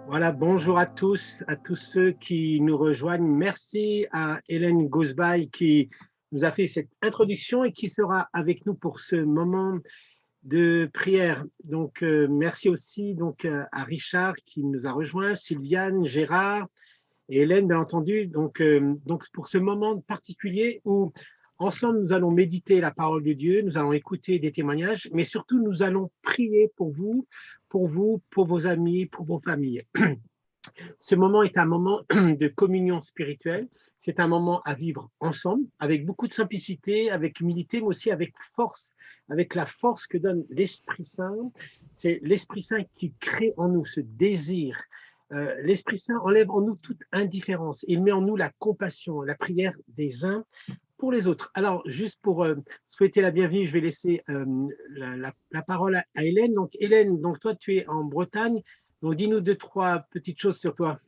Voilà, bonjour à tous ceux qui nous rejoignent. Merci à Hélène Gouzbaï qui nous a fait cette introduction et qui sera avec nous pour ce moment de prière. Donc, merci aussi à Richard qui nous a rejoints, Sylviane, Gérard et Hélène, bien entendu. Donc, pour ce moment particulier où ensemble nous allons méditer la parole de Dieu, nous allons écouter des témoignages, mais surtout nous allons prier pour vous, pour vos amis, pour vos familles. Ce moment est un moment de communion spirituelle. C'est un moment à vivre ensemble, avec beaucoup de simplicité, avec humilité, mais aussi avec force, avec la force que donne l'Esprit Saint. C'est l'Esprit Saint qui crée en nous ce désir. L'Esprit Saint enlève en nous toute indifférence. Il met en nous la compassion, la prière des uns pour les autres. Alors, juste pour souhaiter la bienvenue, je vais laisser la parole à Hélène. Donc, Hélène, donc toi, tu es en Bretagne. Donc, dis-nous 2-3 petites choses sur toi.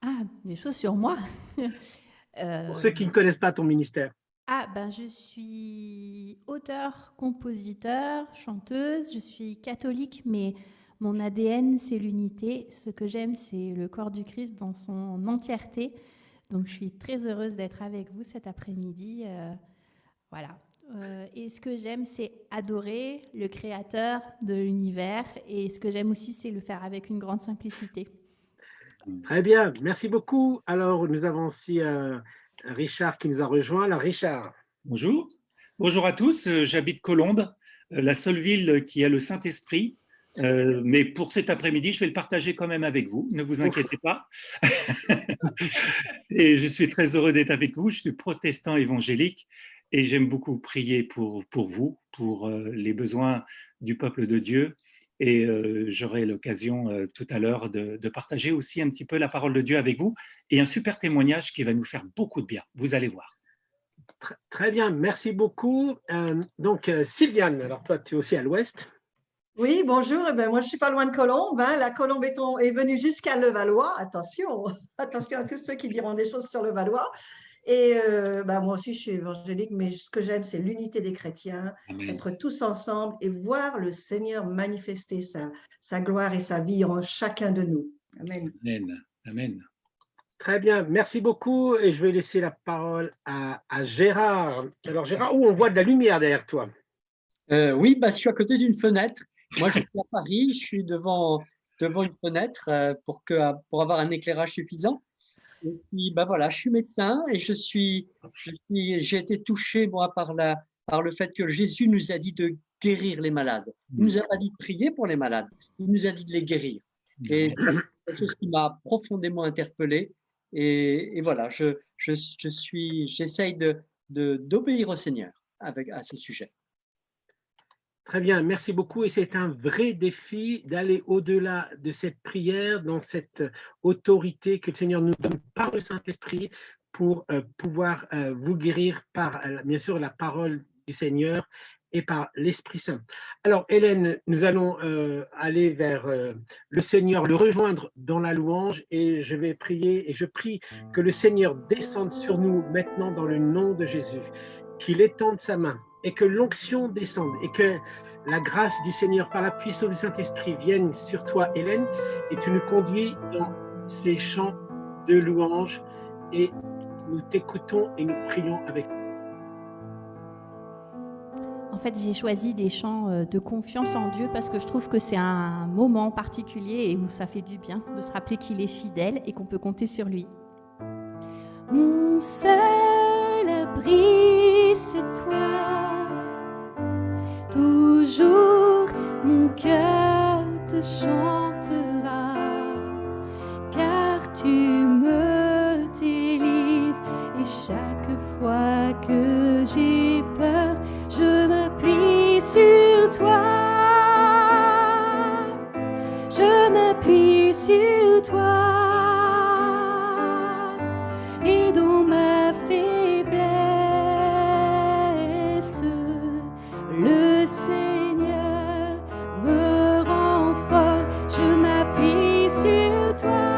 Ah, des choses sur moi. Pour ceux qui ne connaissent pas ton ministère. Je suis auteure, compositeur, chanteuse. Je suis catholique, mais mon ADN, c'est l'unité. Ce que j'aime, c'est le corps du Christ dans son entièreté. Donc, je suis très heureuse d'être avec vous cet après-midi. Voilà. Et ce que j'aime, c'est adorer le créateur de l'univers. Et ce que j'aime aussi, c'est le faire avec une grande simplicité. Très bien, merci beaucoup. Alors, nous avons aussi Richard qui nous a rejoint. Alors, Richard. Bonjour. Bonjour à tous. J'habite Colombes, la seule ville qui a le Saint-Esprit. Mais pour cet après-midi, je vais le partager quand même avec vous. Ne vous inquiétez pas. Et je suis très heureux d'être avec vous. Je suis protestant évangélique et j'aime beaucoup prier pour vous, pour les besoins du peuple de Dieu. Et j'aurai l'occasion tout à l'heure de partager aussi un petit peu la parole de Dieu avec vous et un super témoignage qui va nous faire beaucoup de bien. Vous allez voir. Très bien, merci beaucoup. Sylviane, alors toi, tu es aussi à l'ouest. Oui, bonjour. Moi, je suis pas loin de Colombes. La Colombe est venue jusqu'à Levallois. Attention, attention à tous ceux qui diront des choses sur Levallois. Et moi aussi, je suis évangélique, mais ce que j'aime, c'est l'unité des chrétiens, Amen. Être tous ensemble et voir le Seigneur manifester sa gloire et sa vie en chacun de nous. Amen. Amen. Amen. Très bien, merci beaucoup. Et je vais laisser la parole à Gérard. Alors, Gérard, on voit de la lumière derrière toi. Oui, je suis à côté d'une fenêtre. Moi, je suis à Paris, je suis devant une fenêtre pour avoir un éclairage suffisant. Et puis, voilà, je suis médecin et j'ai été touché, moi, par le fait que Jésus nous a dit de guérir les malades. Il nous a pas dit de prier pour les malades, il nous a dit de les guérir. Et c'est quelque chose qui m'a profondément interpellé. Et voilà, j'essaye d'obéir au Seigneur à ce sujet. Très bien, merci beaucoup. Et c'est un vrai défi d'aller au-delà de cette prière, dans cette autorité que le Seigneur nous donne par le Saint-Esprit pour pouvoir vous guérir par, bien sûr, la parole du Seigneur et par l'Esprit Saint. Alors, Hélène, nous allons aller vers le Seigneur, le rejoindre dans la louange et je vais prier et je prie que le Seigneur descende sur nous maintenant dans le nom de Jésus, qu'il étende sa main et que l'onction descende et que la grâce du Seigneur par la puissance du Saint-Esprit vienne sur toi, Hélène, et tu nous conduis dans ces chants de louange et nous t'écoutons et nous prions avec toi. En fait, j'ai choisi des chants de confiance en Dieu parce que je trouve que c'est un moment particulier et où ça fait du bien de se rappeler qu'il est fidèle et qu'on peut compter sur lui. Mon seul abri, c'est toi. Toujours mon cœur te chantera, car tu me délivres et chaque fois que j'ai peur, je m'appuie sur toi. Je m'appuie sur toi. Et dans ma faiblesse, le Seigneur me rend fort. Je m'appuie sur toi.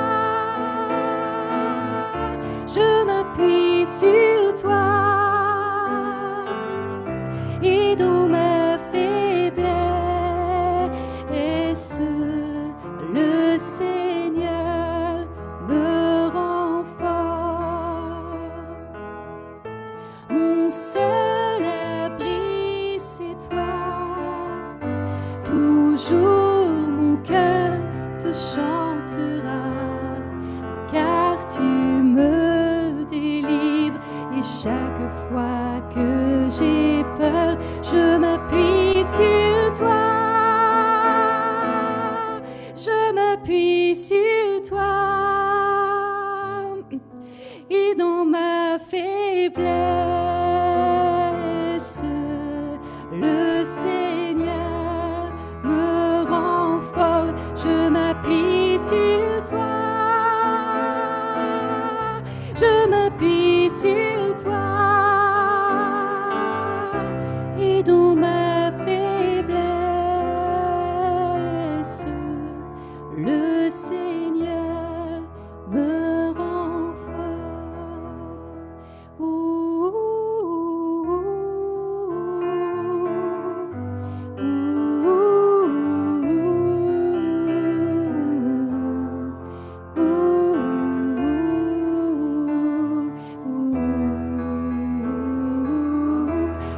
Je m'appuie sur toi. Et dans ma faiblesse, chantera, car tu me délivres. Et chaque fois que j'ai peur, je m'appuie sur toi. Je m'appuie sur toi. Et dans ma faiblesse, le Seigneur me rend fort. Je m'appuie sur toi. Je m'appuie sur toi. Et dans ma faiblesse, le Seigneur me rend fort.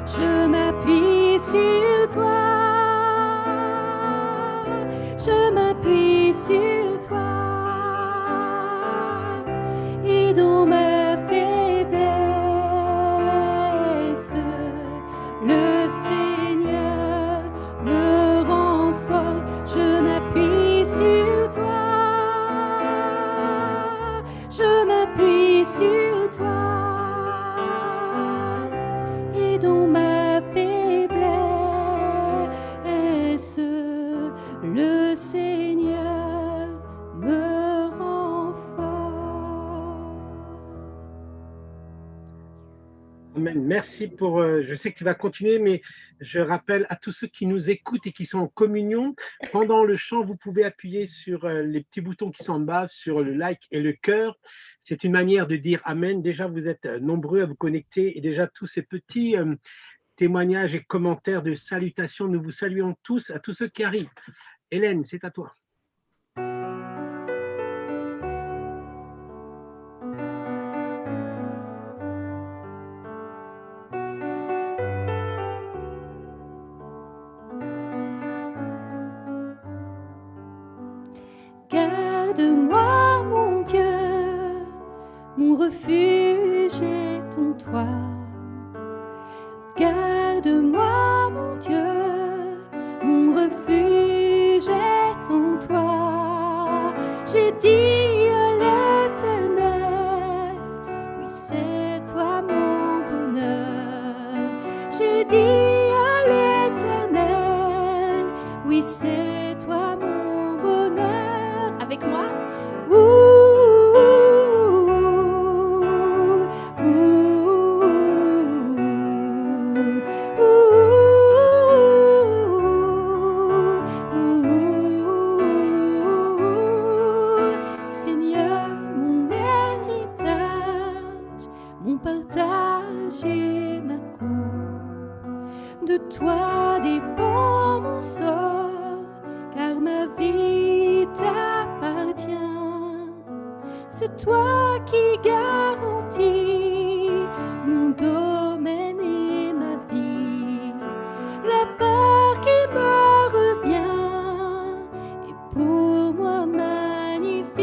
Je m'appuie sur toi. Je m'appuie sur toi. Et dans ma faiblesse, le Seigneur me rend fort. Je m'appuie sur toi. Je m'appuie sur toi. Et dans ma faiblesse, le Seigneur me rend fort. Amen. Merci pour. Je sais que tu vas continuer, mais je rappelle à tous ceux qui nous écoutent et qui sont en communion, pendant le chant, vous pouvez appuyer sur les petits boutons qui sont en bas, sur le like et le cœur. C'est une manière de dire Amen. Déjà, vous êtes nombreux à vous connecter et déjà tous ces petits témoignages et commentaires de salutations, nous vous saluons tous, à tous ceux qui arrivent. Hélène, c'est à toi. Garde-moi, mon Dieu, mon refuge est en toi. Garde-moi, mon Dieu, mon refuge est en toi. J'ai dit à l'Éternel, oui, c'est toi mon bonheur. J'ai dit à l'Éternel, oui, c'est toi mon bonheur. Avec moi. Seigneur, mon héritage, mon partage et ma cour. De toi dépend mon sort, car ma vie t'appartient. C'est toi qui garantis mon domaine et ma vie. La part qui me revient est pour moi magnifique.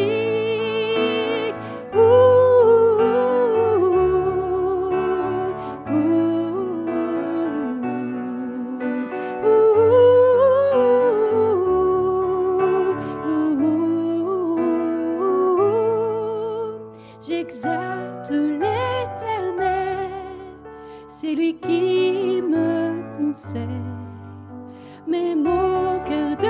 J'exalte l'Éternel, c'est lui qui me conseille. Même au cœur de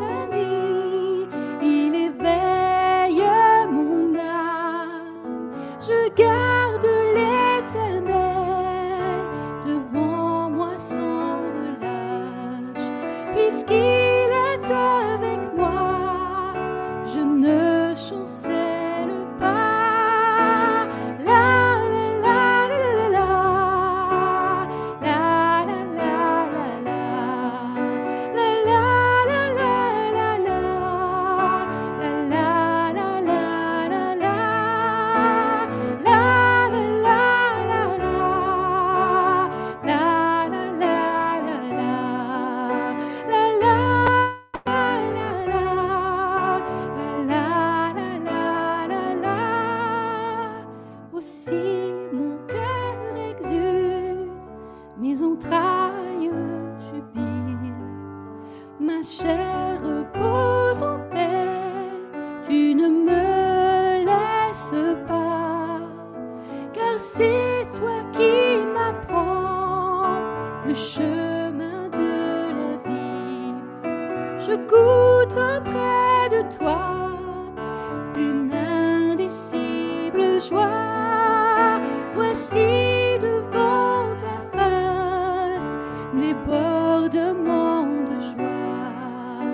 la nuit, il éveille mon âme. Je garde l'Éternel devant moi sans relâche. Puisqu'il est avec moi, je ne chancelle pas. La joyeux jubile. Ma chair repose en paix, tu ne me laisses pas, car c'est toi qui m'apprends le chemin de la vie. Je goûte auprès de toi une indicible joie. Voici devant ta face débordement de joie.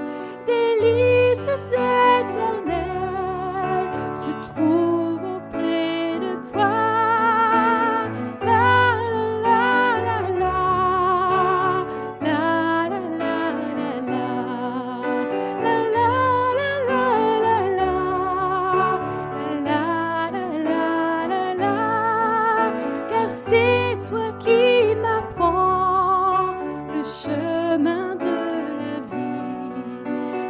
Délices éternelles se trouvent auprès de toi. La la la la la, la la la la la, la la la la la, la la la la la, car c'est toi qui m'apprends le chemin de la vie.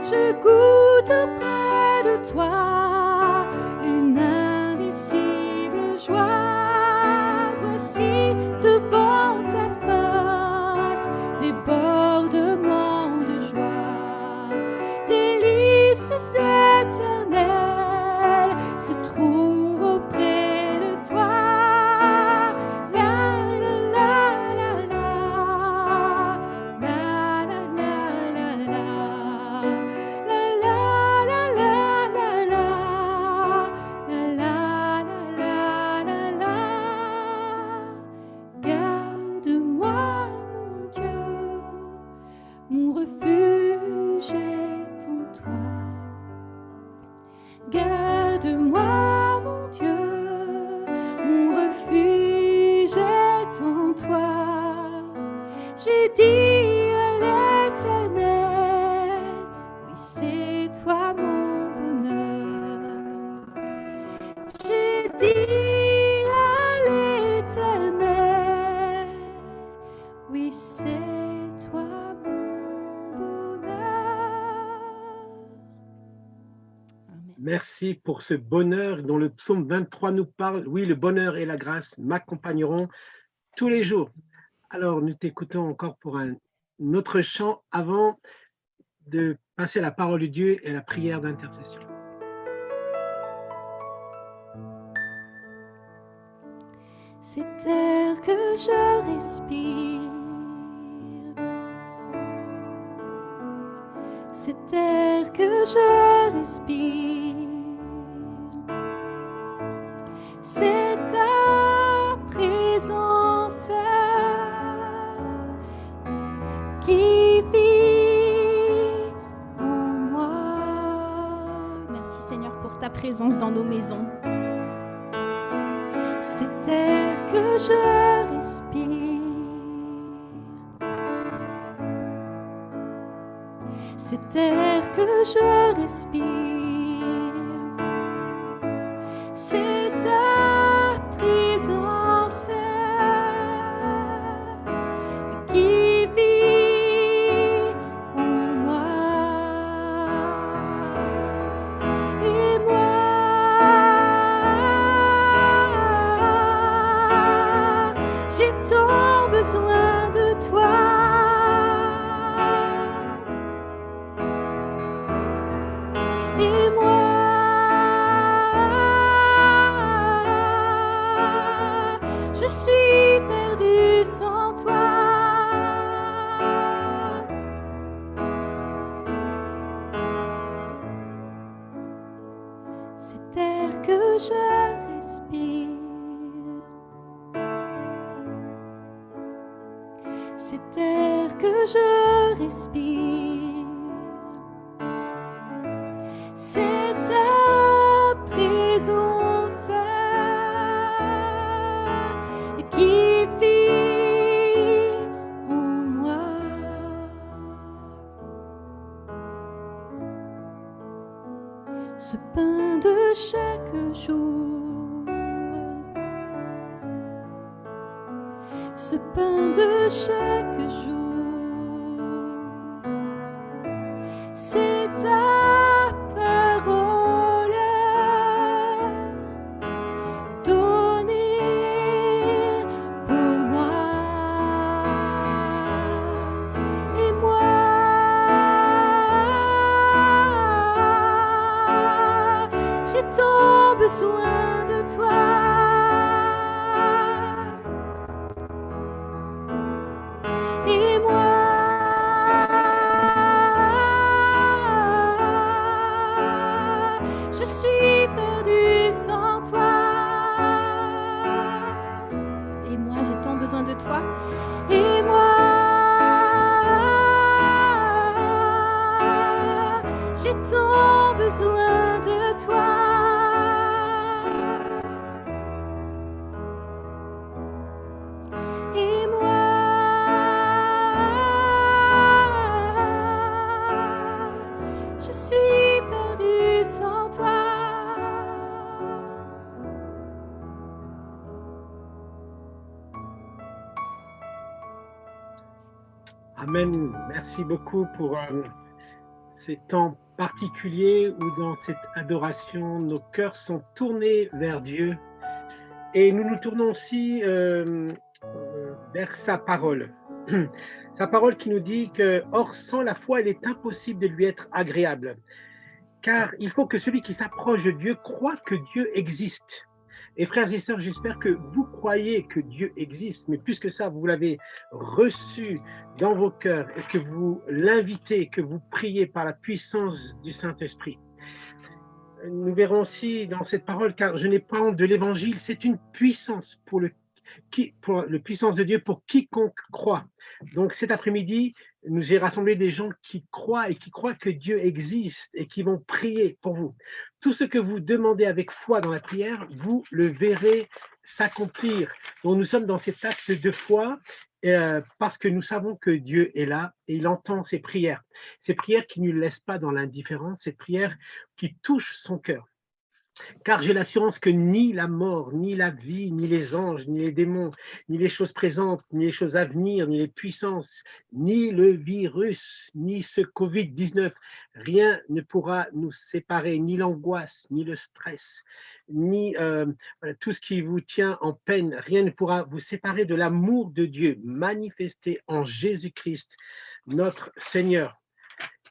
Je goûte auprès de toi une indicible joie. Voici devant ta face débordement de joie. Délices éternelles se trouvent auprès de toi. La la la la la, la la la la la, la la la la la la, la la la la la. Garde-moi, mon Dieu, mon refuge est en toi. Garde-moi, mon Dieu, mon refuge est en toi. J'ai dit à l'Éternel, oui, c'est toi mon bonheur. J'ai dit à l'Éternel, oui, c'est toi mon bonheur. Amen. Merci pour ce bonheur dont le psaume 23 nous parle. Oui, le bonheur et la grâce m'accompagneront tous les jours. Alors, nous t'écoutons encore pour un autre chant avant de passer à la parole de Dieu et à la prière d'intercession. Cet air que je respire, cet air que je respire, c'est ta présence qui vit en moi. Merci Seigneur pour ta présence dans nos maisons. Cet air que je respire, cet air que je respire, c'est ta présence qui vit en moi. Et moi, j'ai tant besoin de toi. Et moi, je suis perdue sans toi. Cet air que je respire, cet air que je respire, c'est ta présence qui vit en moi. Ce pain de chaque jour, ce pain de chaque jour, c'est ta parole donnée pour moi. besoin de toi. Et moi, je suis perdue sans toi. Amen. Merci beaucoup pour ces temps particuliers où dans cette adoration, nos cœurs sont tournés vers Dieu. Et nous nous tournons aussi vers sa parole. Sa parole qui nous dit que, or, sans la foi, il est impossible de lui être agréable. Car il faut que celui qui s'approche de Dieu croit que Dieu existe. Et frères et sœurs, j'espère que vous croyez que Dieu existe, mais plus que ça, vous l'avez reçu dans vos cœurs et que vous l'invitez, que vous priez par la puissance du Saint-Esprit. Nous verrons aussi dans cette parole, car je n'ai pas honte de l'évangile, c'est une puissance pour la puissance de Dieu pour quiconque croit. Donc cet après-midi, nous y rassemblé des gens qui croient et qui croient que Dieu existe et qui vont prier pour vous. Tout ce que vous demandez avec foi dans la prière, vous le verrez s'accomplir. Donc nous sommes dans cet acte de foi parce que nous savons que Dieu est là et il entend ces prières qui ne nous laissent pas dans l'indifférence, ces prières qui touchent son cœur. Car j'ai l'assurance que ni la mort, ni la vie, ni les anges, ni les démons, ni les choses présentes, ni les choses à venir, ni les puissances, ni le virus, ni ce Covid-19, rien ne pourra nous séparer, ni l'angoisse, ni le stress, ni tout ce qui vous tient en peine, rien ne pourra vous séparer de l'amour de Dieu manifesté en Jésus-Christ, notre Seigneur.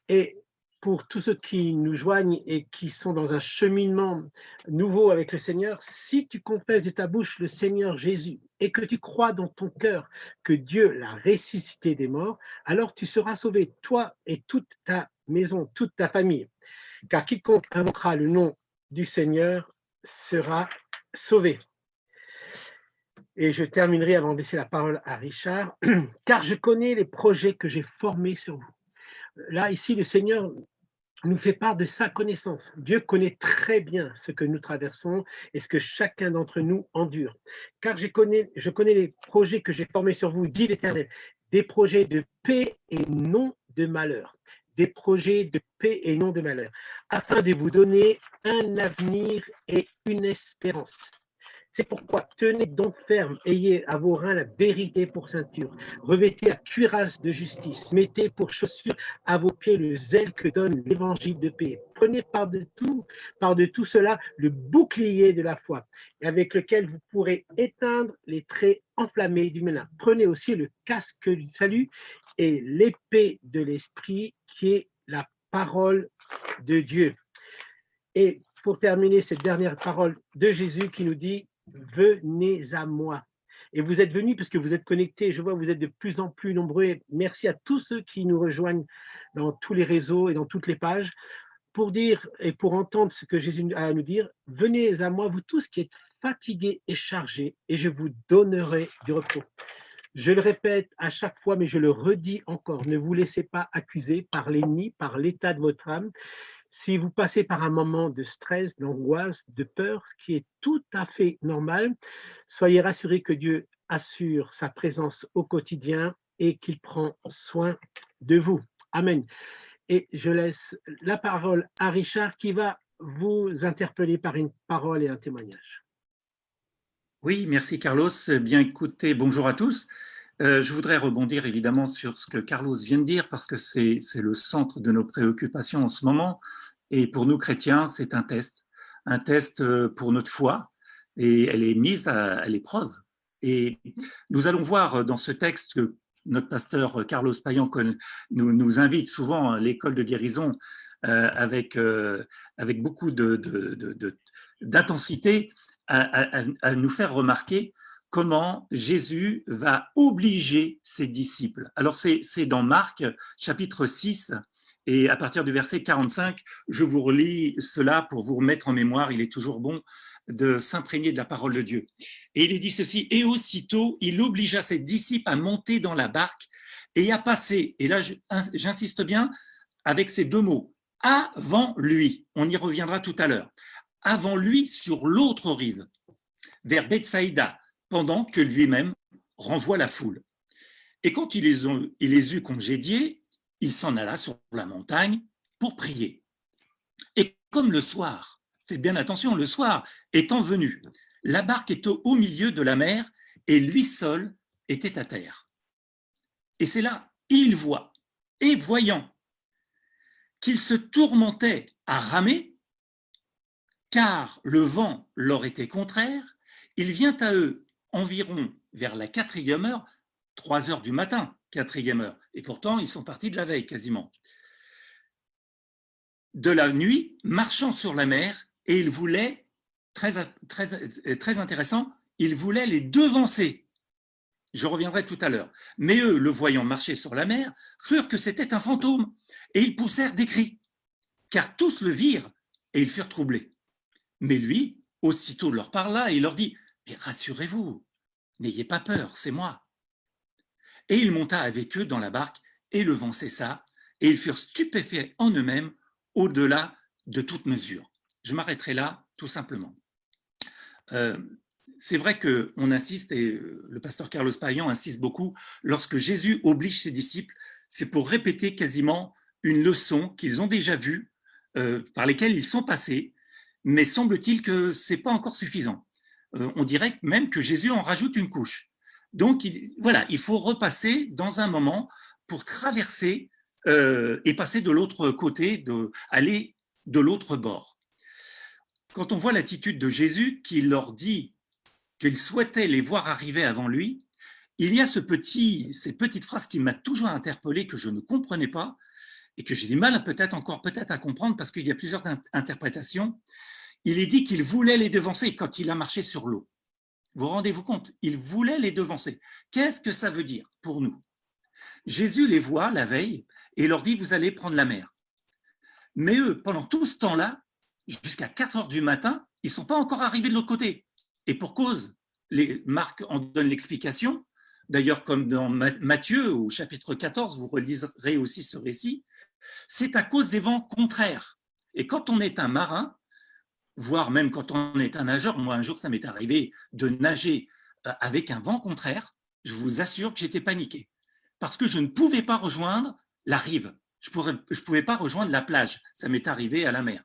Et pour tous ceux qui nous joignent et qui sont dans un cheminement nouveau avec le Seigneur, si tu confesses de ta bouche le Seigneur Jésus et que tu crois dans ton cœur que Dieu l'a ressuscité des morts, alors tu seras sauvé, toi et toute ta maison, toute ta famille. Car quiconque invoquera le nom du Seigneur sera sauvé. Et je terminerai avant de laisser la parole à Richard, car je connais les projets que j'ai formés sur vous. Là, ici, le Seigneur nous fait part de sa connaissance. Dieu connaît très bien ce que nous traversons et ce que chacun d'entre nous endure. Car je connais les projets que j'ai formés sur vous, dit l'Éternel, des projets de paix et non de malheur. Des projets de paix et non de malheur, afin de vous donner un avenir et une espérance. C'est pourquoi tenez donc ferme, ayez à vos reins la vérité pour ceinture, revêtez la cuirasse de justice, mettez pour chaussure à vos pieds le zèle que donne l'évangile de paix. Prenez par-de-tout cela le bouclier de la foi, avec lequel vous pourrez éteindre les traits enflammés du malin. Prenez aussi le casque du salut et l'épée de l'esprit qui est la parole de Dieu. Et pour terminer, cette dernière parole de Jésus qui nous dit « Venez à moi ». Et vous êtes venus parce que vous êtes connectés. Je vois que vous êtes de plus en plus nombreux. Merci à tous ceux qui nous rejoignent dans tous les réseaux et dans toutes les pages pour dire et pour entendre ce que Jésus a à nous dire. Venez à moi, vous tous qui êtes fatigués et chargés, et je vous donnerai du repos. Je le répète à chaque fois, mais je le redis encore. Ne vous laissez pas accuser par l'ennemi, par l'état de votre âme. Si vous passez par un moment de stress, d'angoisse, de peur, ce qui est tout à fait normal, soyez rassurés que Dieu assure sa présence au quotidien et qu'il prend soin de vous. Amen. Et je laisse la parole à Richard qui va vous interpeller par une parole et un témoignage. Oui, merci Carlos. Bien écoutez, bonjour à tous. Je voudrais rebondir évidemment sur ce que Carlos vient de dire parce que c'est le centre de nos préoccupations en ce moment. Et pour nous chrétiens, c'est un test pour notre foi et elle est mise à l'épreuve. Et nous allons voir dans ce texte que notre pasteur Carlos Payan nous invite souvent à l'école de guérison avec beaucoup d'intensité à nous faire remarquer comment Jésus va obliger ses disciples. Alors c'est dans Marc chapitre 6 et à partir du verset 45, je vous relis cela pour vous remettre en mémoire, il est toujours bon de s'imprégner de la parole de Dieu. Et il est dit ceci, et aussitôt il obligea ses disciples à monter dans la barque et à passer, et là j'insiste bien avec ces deux mots, avant lui, on y reviendra tout à l'heure, avant lui sur l'autre rive, vers Bethsaïda, pendant que lui-même renvoie la foule. Et quand il les eut congédiés, il s'en alla sur la montagne pour prier. Et comme le soir, faites bien attention, le soir étant venu, la barque était au milieu de la mer et lui seul était à terre. Et c'est là, il voit, et voyant qu'il se tourmentait à ramer, car le vent leur était contraire, il vient à eux environ vers la 4e heure, 3 heures du matin, 4e heure, et pourtant ils sont partis de la veille quasiment, de la nuit, marchant sur la mer, et il voulait, très intéressant, il voulait les devancer. Je reviendrai tout à l'heure. Mais eux, le voyant marcher sur la mer, crurent que c'était un fantôme, et ils poussèrent des cris, car tous le virent, et ils furent troublés. Mais lui, aussitôt leur parla, et il leur dit, « Mais rassurez-vous, n'ayez pas peur, c'est moi. » Et il monta avec eux dans la barque, et le vent cessa, et ils furent stupéfaits en eux-mêmes, au-delà de toute mesure. Je m'arrêterai là, tout simplement. C'est vrai qu'on insiste, et le pasteur Carlos Payan insiste beaucoup, lorsque Jésus oblige ses disciples, c'est pour répéter quasiment une leçon qu'ils ont déjà vue, par lesquelles ils sont passés, mais semble-t-il que ce n'est pas encore suffisant. On dirait même que Jésus en rajoute une couche. Donc, voilà, il faut repasser dans un moment pour traverser et passer de l'autre côté, aller de l'autre bord. Quand on voit l'attitude de Jésus qui leur dit qu'il souhaitait les voir arriver avant lui, il y a ces petites phrases qui m'a toujours interpellé, que je ne comprenais pas et que j'ai du mal peut-être à comprendre parce qu'il y a plusieurs interprétations. Il est dit qu'il voulait les devancer quand il a marché sur l'eau. Vous rendez-vous compte? Il voulait les devancer. Qu'est-ce que ça veut dire pour nous? Jésus les voit la veille et leur dit, vous allez prendre la mer. Mais eux, pendant tout ce temps-là, jusqu'à 4 heures du matin, ils ne sont pas encore arrivés de l'autre côté. Et pour cause, Marc en donne l'explication. D'ailleurs, comme dans Matthieu, au chapitre 14, vous reliserez aussi ce récit, c'est à cause des vents contraires. Et quand on est un marin, voire même quand on est un nageur, moi un jour ça m'est arrivé de nager avec un vent contraire, je vous assure que j'étais paniqué. Parce que je ne pouvais pas rejoindre la rive, je ne pouvais pas rejoindre la plage, ça m'est arrivé à la mer,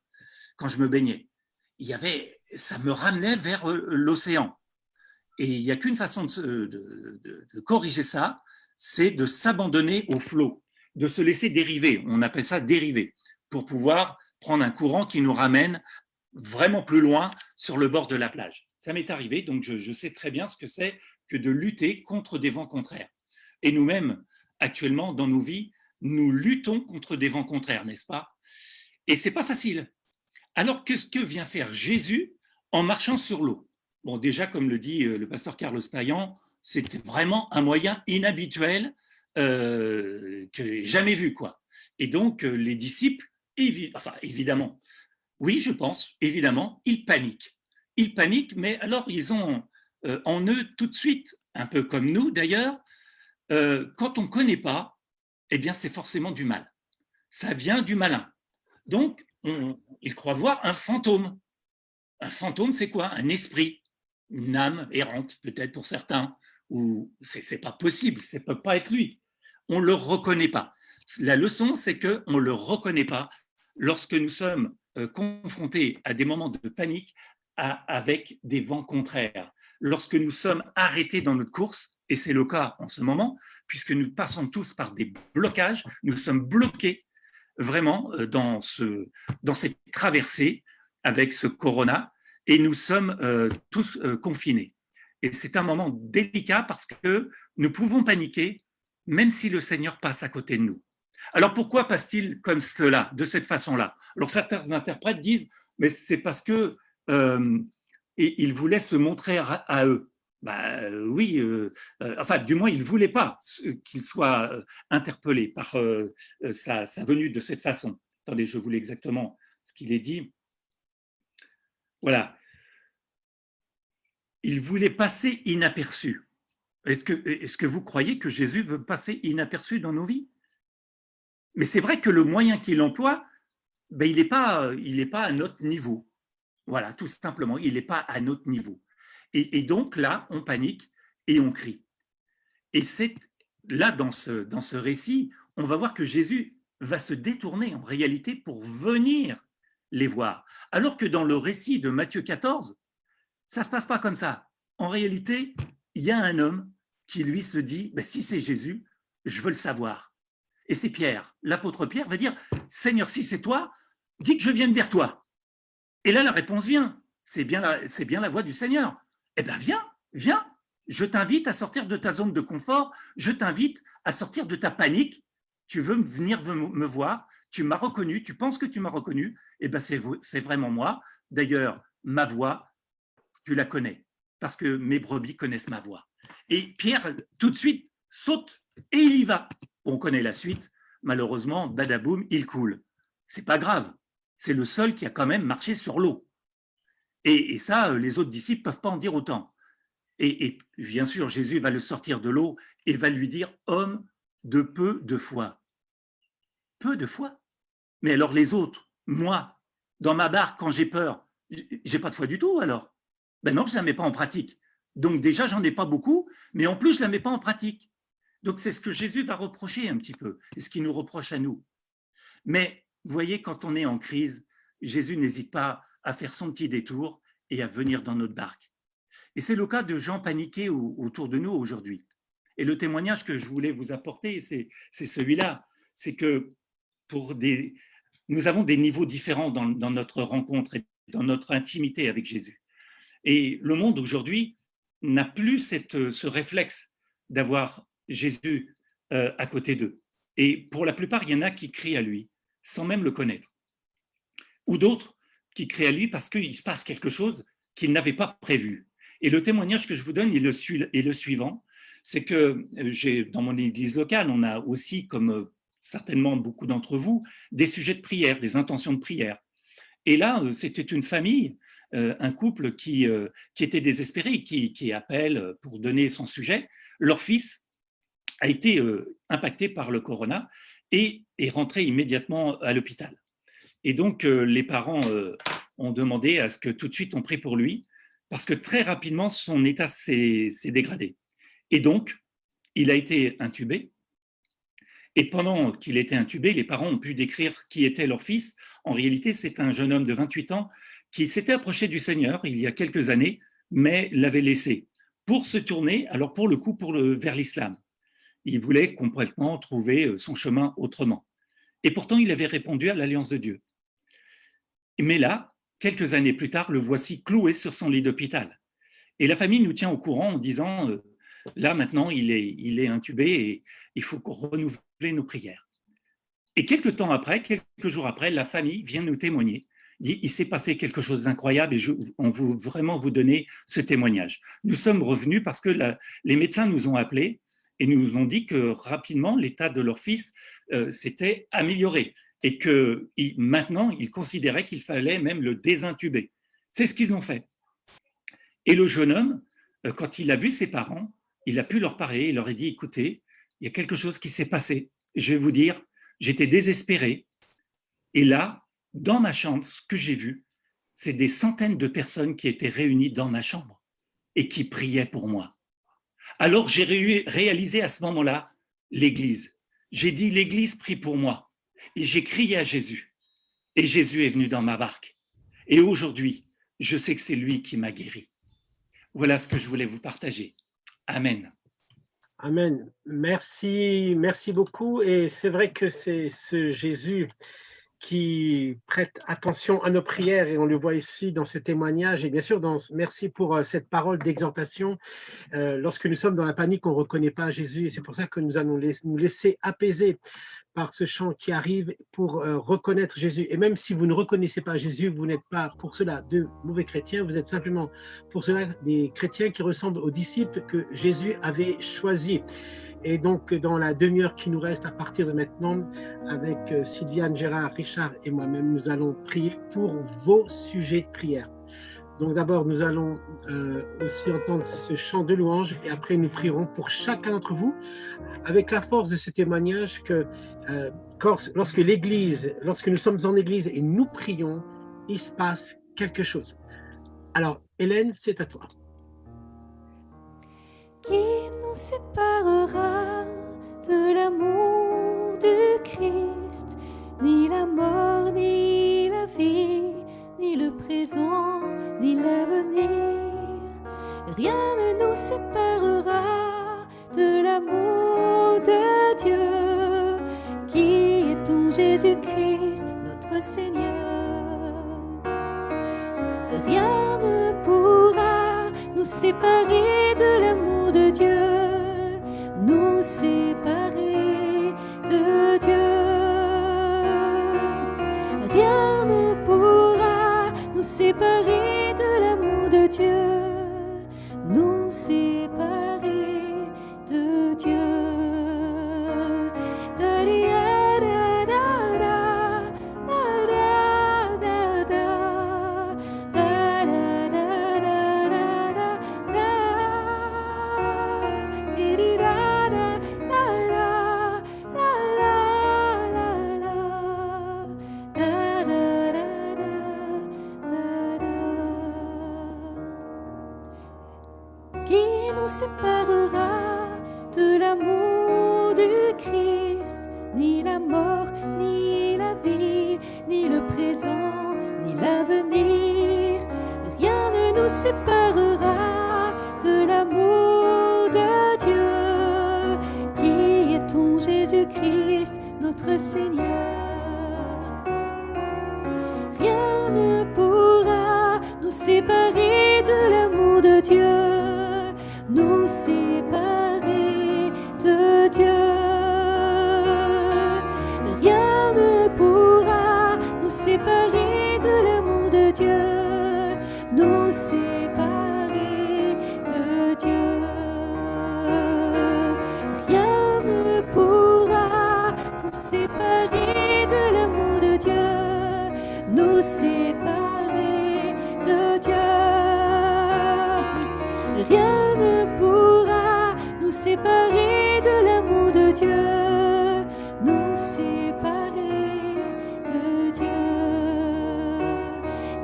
quand je me baignais. Ça me ramenait vers l'océan. Et il n'y a qu'une façon de corriger ça, c'est de s'abandonner au flot, de se laisser dériver, on appelle ça dériver, pour pouvoir prendre un courant qui nous ramène vraiment plus loin sur le bord de la plage. Ça m'est arrivé, donc je sais très bien ce que c'est que de lutter contre des vents contraires. Et nous-mêmes, actuellement, dans nos vies, nous luttons contre des vents contraires, n'est-ce pas? Et ce n'est pas facile. Alors, que vient faire Jésus en marchant sur l'eau? Bon, déjà, comme le dit le pasteur Carlos Payan, c'était vraiment un moyen inhabituel que j'ai jamais vu, quoi. Et donc, les disciples, évidemment, oui, je pense, évidemment, ils paniquent. Ils paniquent, mais alors ils ont en eux tout de suite, un peu comme nous d'ailleurs, quand on ne connaît pas, eh bien c'est forcément du mal. Ça vient du malin. Donc, ils croient voir un fantôme. Un fantôme, c'est quoi? Un esprit, une âme errante, peut-être pour certains, ou c'est pas possible, ça ne peut pas être lui. On ne le reconnaît pas. La leçon, c'est qu'on ne le reconnaît pas lorsque nous sommes confrontés à des moments de panique avec des vents contraires. Lorsque nous sommes arrêtés dans notre course, et c'est le cas en ce moment, puisque nous passons tous par des blocages, nous sommes bloqués vraiment dans cette traversée avec ce corona, et nous sommes tous confinés. Et c'est un moment délicat parce que nous pouvons paniquer même si le Seigneur passe à côté de nous. Alors pourquoi passe-t-il comme cela, de cette façon-là? Alors certains interprètes disent, mais c'est parce que il voulait se montrer à eux. Oui, enfin du moins il ne voulait pas qu'il soit interpellé par sa venue de cette façon. Attendez, je voulais exactement ce qu'il est dit. Voilà. Il voulait passer inaperçu. Est-ce que vous croyez que Jésus veut passer inaperçu dans nos vies? Mais c'est vrai que le moyen qu'il emploie ben, il est pas à notre niveau. Voilà, tout simplement, il n'est pas à notre niveau. Et donc là, on panique et on crie. Et c'est là, dans ce récit, on va voir que Jésus va se détourner en réalité pour venir les voir. Alors que dans le récit de Matthieu 14, ça ne se passe pas comme ça. En réalité, il y a un homme qui lui se dit, ben, si c'est Jésus, je veux le savoir. Et c'est Pierre. L'apôtre Pierre va dire, Seigneur, si c'est toi, dis que je vienne vers toi. Et là, la réponse vient. C'est bien la voix du Seigneur. Eh bien, viens. Je t'invite à sortir de ta zone de confort. Je t'invite à sortir de ta panique. Tu veux venir me voir. Tu m'as reconnu. Tu penses que tu m'as reconnu. Eh bien, c'est vraiment moi. D'ailleurs, ma voix, tu la connais. Parce que mes brebis connaissent ma voix. Et Pierre, tout de suite, saute et il y va. On connaît la suite. Malheureusement, badaboum, il coule. C'est pas grave. C'est le seul qui a quand même marché sur l'eau. Et ça, les autres disciples ne peuvent pas en dire autant. Et bien sûr, Jésus va le sortir de l'eau et va lui dire, homme de peu de foi. Peu de foi. Mais alors les autres, moi, dans ma barque, quand j'ai peur, j'ai pas de foi du tout alors. Ben non, je ne la mets pas en pratique. Donc déjà, j'en ai pas beaucoup, mais en plus, je ne la mets pas en pratique. Donc c'est ce que Jésus va reprocher un petit peu, et ce qu'il nous reproche à nous. Mais vous voyez, quand on est en crise, Jésus n'hésite pas à faire son petit détour et à venir dans notre barque. Et c'est le cas de gens paniqués autour de nous aujourd'hui. Et le témoignage que je voulais vous apporter, c'est celui-là. C'est que nous avons des niveaux différents dans notre rencontre et dans notre intimité avec Jésus. Et le monde aujourd'hui n'a plus ce réflexe d'avoir Jésus à côté d'eux. Et pour la plupart, il y en a qui crient à lui sans même le connaître. Ou d'autres qui crient à lui parce qu'il se passe quelque chose qu'ils n'avaient pas prévu. Et le témoignage que je vous donne est le suivant, c'est que dans mon église locale, on a aussi, comme certainement beaucoup d'entre vous, des sujets de prière, des intentions de prière. Et là, c'était une famille, un couple qui était désespéré, qui appelle pour donner son sujet. Leur fils a été impacté par le corona et est rentré immédiatement à l'hôpital. Et donc, les parents ont demandé à ce que tout de suite on prie pour lui, parce que très rapidement, son état s'est dégradé. Et donc, il a été intubé. Et pendant qu'il était intubé, les parents ont pu décrire qui était leur fils. En réalité, c'est un jeune homme de 28 ans qui s'était approché du Seigneur il y a quelques années, mais l'avait laissé pour se tourner, alors pour le coup, vers l'islam. Il voulait complètement trouver son chemin autrement. Et pourtant, il avait répondu à l'Alliance de Dieu. Mais là, quelques années plus tard, le voici cloué sur son lit d'hôpital. Et la famille nous tient au courant en disant, là maintenant, il est intubé et il faut renouveler nos prières. Et quelques jours après, la famille vient nous témoigner, dit, il s'est passé quelque chose d'incroyable et on veut vraiment vous donner ce témoignage. Nous sommes revenus parce que les médecins nous ont appelés et nous ont dit que rapidement, l'état de leur fils s'était amélioré et que maintenant, ils considéraient qu'il fallait même le désintuber. C'est ce qu'ils ont fait. Et le jeune homme, quand il a vu ses parents, il a pu leur parler, il leur a dit, écoutez, il y a quelque chose qui s'est passé. Je vais vous dire, j'étais désespéré. Et là, dans ma chambre, ce que j'ai vu, c'est des centaines de personnes qui étaient réunies dans ma chambre et qui priaient pour moi. Alors, j'ai réalisé à ce moment-là l'Église. J'ai dit, l'Église prie pour moi. Et j'ai crié à Jésus. Et Jésus est venu dans ma barque. Et aujourd'hui, je sais que c'est lui qui m'a guéri. Voilà ce que je voulais vous partager. Amen. Amen. Merci beaucoup. Et c'est vrai que c'est ce Jésus qui prête attention à nos prières et on le voit ici dans ce témoignage. Et bien sûr, merci pour cette parole d'exhortation. Lorsque nous sommes dans la panique, on ne reconnaît pas Jésus et c'est pour ça que nous allons nous laisser apaiser par ce chant qui arrive pour reconnaître Jésus. Et même si vous ne reconnaissez pas Jésus, vous n'êtes pas pour cela de mauvais chrétiens, vous êtes simplement pour cela des chrétiens qui ressemblent aux disciples que Jésus avait choisis. Et donc, dans la demi-heure qui nous reste à partir de maintenant, avec Sylviane, Gérard, Richard et moi-même, nous allons prier pour vos sujets de prière. Donc d'abord, nous allons aussi entendre ce chant de louange et après nous prierons pour chacun d'entre vous avec la force de ce témoignage que lorsque nous sommes en église et nous prions, il se passe quelque chose. Alors, Hélène, c'est à toi. Qui nous séparera de l'amour du Christ, ni la mort, ni la vie, ni le présent, ni l'avenir. Rien ne nous séparera de l'amour de Dieu, qui est ton Jésus-Christ, notre Seigneur. Rien ne pourra nous séparer de l'amour de Dieu, nous séparer de Dieu. Rien ne pourra nous séparer de l'amour de Dieu, nous séparer de Dieu. Séparera de l'amour du Christ, ni la mort, ni la vie, ni le présent, ni l'avenir. Rien ne nous séparera de l'amour de Dieu, qui est ton Jésus-Christ, notre Seigneur. Rien ne pourra nous séparer de l'amour de Dieu, nous séparer de Dieu. Rien ne pourra nous séparer de l'amour de Dieu, nous séparer de Dieu. Rien ne pourra nous séparer de l'amour de Dieu, nous séparer de Dieu. Rien ne pourra nous séparer de l'amour de Dieu, nous séparer de Dieu.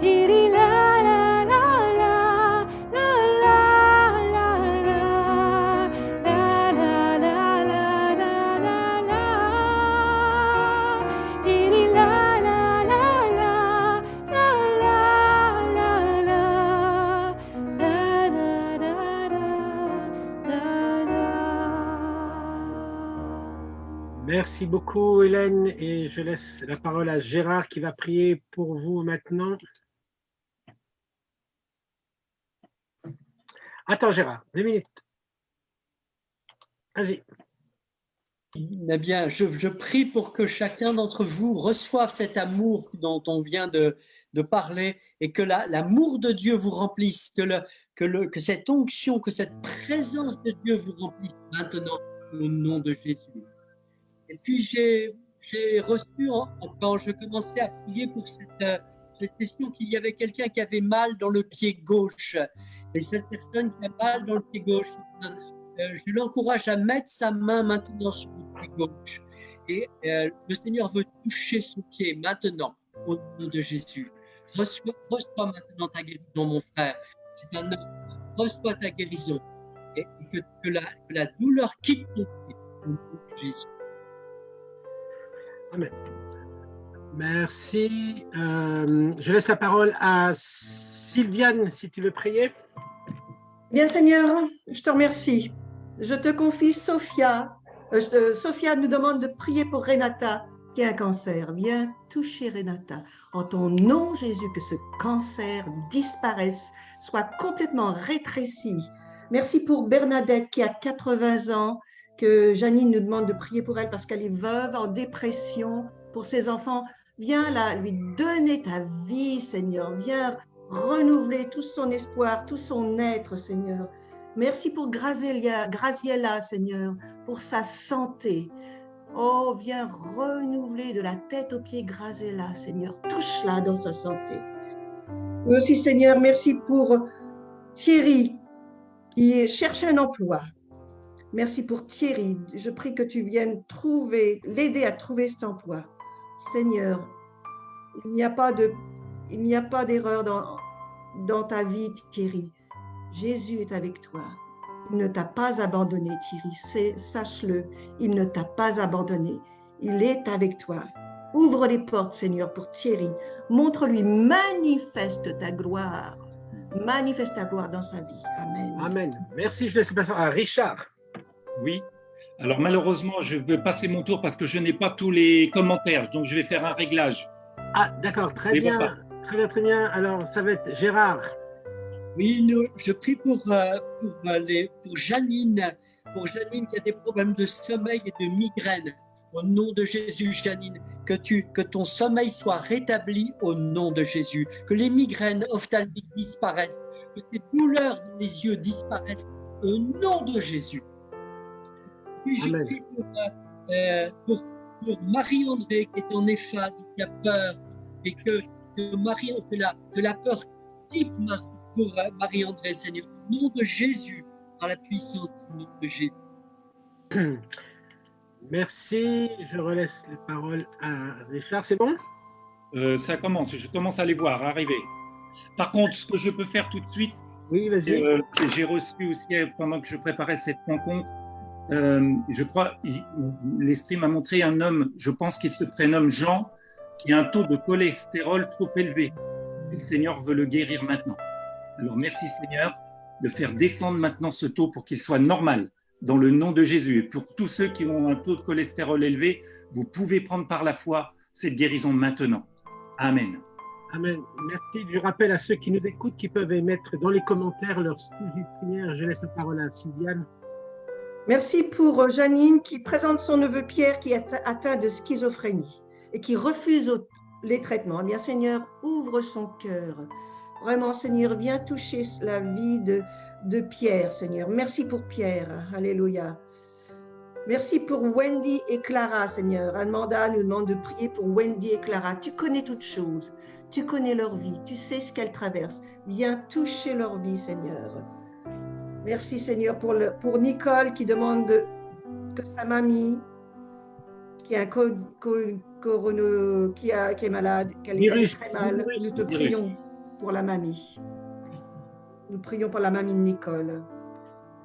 Diri la la la la la la la la la la la la la. Diri la la la la la la la la. Merci beaucoup, Hélène, et je laisse la parole à Gérard qui va prier pour vous maintenant. Attends, Gérard, 2 minutes. Vas-y. Eh bien, je prie pour que chacun d'entre vous reçoive cet amour dont on vient de parler et que l'amour de Dieu vous remplisse, que cette onction, que cette présence de Dieu vous remplisse maintenant au nom de Jésus. Et puis, j'ai reçu, quand je commençais à prier pour cette question, qu'il y avait quelqu'un qui avait mal dans le pied gauche. Et cette personne qui a mal dans le pied gauche, je l'encourage à mettre sa main maintenant sur le pied gauche. Et le Seigneur veut toucher son pied maintenant, au nom de Jésus. Reçois maintenant ta guérison, mon frère. C'est un homme. Reçois ta guérison. Et que la douleur quitte ton pied, au nom de Jésus. Amen. Merci. Je laisse la parole à Sylviane, si tu veux prier. Bien, Seigneur, je te remercie. Je te confie Sophia. Sophia nous demande de prier pour Renata, qui a un cancer. Viens toucher Renata. En ton nom, Jésus, que ce cancer disparaisse, soit complètement rétréci. Merci pour Bernadette, qui a 80 ans, que Janine nous demande de prier pour elle parce qu'elle est veuve, en dépression, pour ses enfants. Viens là, lui donner ta vie, Seigneur. Viens renouveler tout son espoir, tout son être, Seigneur. Merci pour Graziella, Seigneur, pour sa santé. Oh, viens renouveler de la tête aux pieds Graziella, Seigneur. Touche-la dans sa santé. Mais aussi, Seigneur, merci pour Thierry qui cherche un emploi. Merci pour Thierry. Je prie que tu viennes l'aider à trouver cet emploi. Seigneur, il n'y a pas d'erreur dans ta vie, Thierry. Jésus est avec toi. Il ne t'a pas abandonné, Thierry. Sache-le, il ne t'a pas abandonné. Il est avec toi. Ouvre les portes, Seigneur, pour Thierry. Montre-lui, manifeste ta gloire. Manifeste ta gloire dans sa vie. Amen. Amen. Merci, je laisse passer à Richard. Oui. Alors malheureusement, je veux passer mon tour parce que je n'ai pas tous les commentaires, donc je vais faire un réglage. Ah, d'accord, très Mais bien. bon, pas. Très bien, très bien. Alors, ça va être Gérard. Oui, je prie pour Janine qui a des problèmes de sommeil et de migraine. Au nom de Jésus, Janine, que ton sommeil soit rétabli au nom de Jésus, que les migraines ophtalmiques disparaissent, que tes douleurs dans les yeux disparaissent au nom de Jésus. Puis je Amen. prie pour Marie-André qui est en EHPAD, qui a peur, et que la peur quitte pour Marie-André, Seigneur, au nom de Jésus, par la puissance du nom de Jésus. Merci. Je relaisse la parole à Richard. C'est bon? Ça commence, je commence à les voir arriver. Par contre, ce que je peux faire tout de suite, Oui, vas-y. j'ai reçu aussi, pendant que je préparais cette rencontre, je crois, l'Esprit m'a montré un homme, je pense qu'il se prénomme Jean, qui a un taux de cholestérol trop élevé. Le Seigneur veut le guérir maintenant. Alors merci Seigneur de faire descendre maintenant ce taux pour qu'il soit normal, dans le nom de Jésus. Et pour tous ceux qui ont un taux de cholestérol élevé, vous pouvez prendre par la foi cette guérison maintenant. Amen. Amen. Merci. Je rappelle à ceux qui nous écoutent qui peuvent émettre dans les commentaires leur sujet de prière. Je laisse la parole à Sylviane. Merci pour Janine qui présente son neveu Pierre qui est atteint de schizophrénie et qui refuse les traitements. Eh bien, Seigneur, ouvre son cœur. Vraiment, Seigneur, viens toucher la vie de Pierre, Seigneur. Merci pour Pierre. Alléluia. Merci pour Wendy et Clara, Seigneur. Amanda nous demande de prier pour Wendy et Clara. Tu connais toutes choses. Tu connais leur vie. Tu sais ce qu'elles traversent. Viens toucher leur vie, Seigneur. Merci, Seigneur, pour Nicole qui demande que sa mamie, qui est qui est malade, qu'elle est très mal. Nous te prions pour la mamie. Nous prions pour la mamie de Nicole.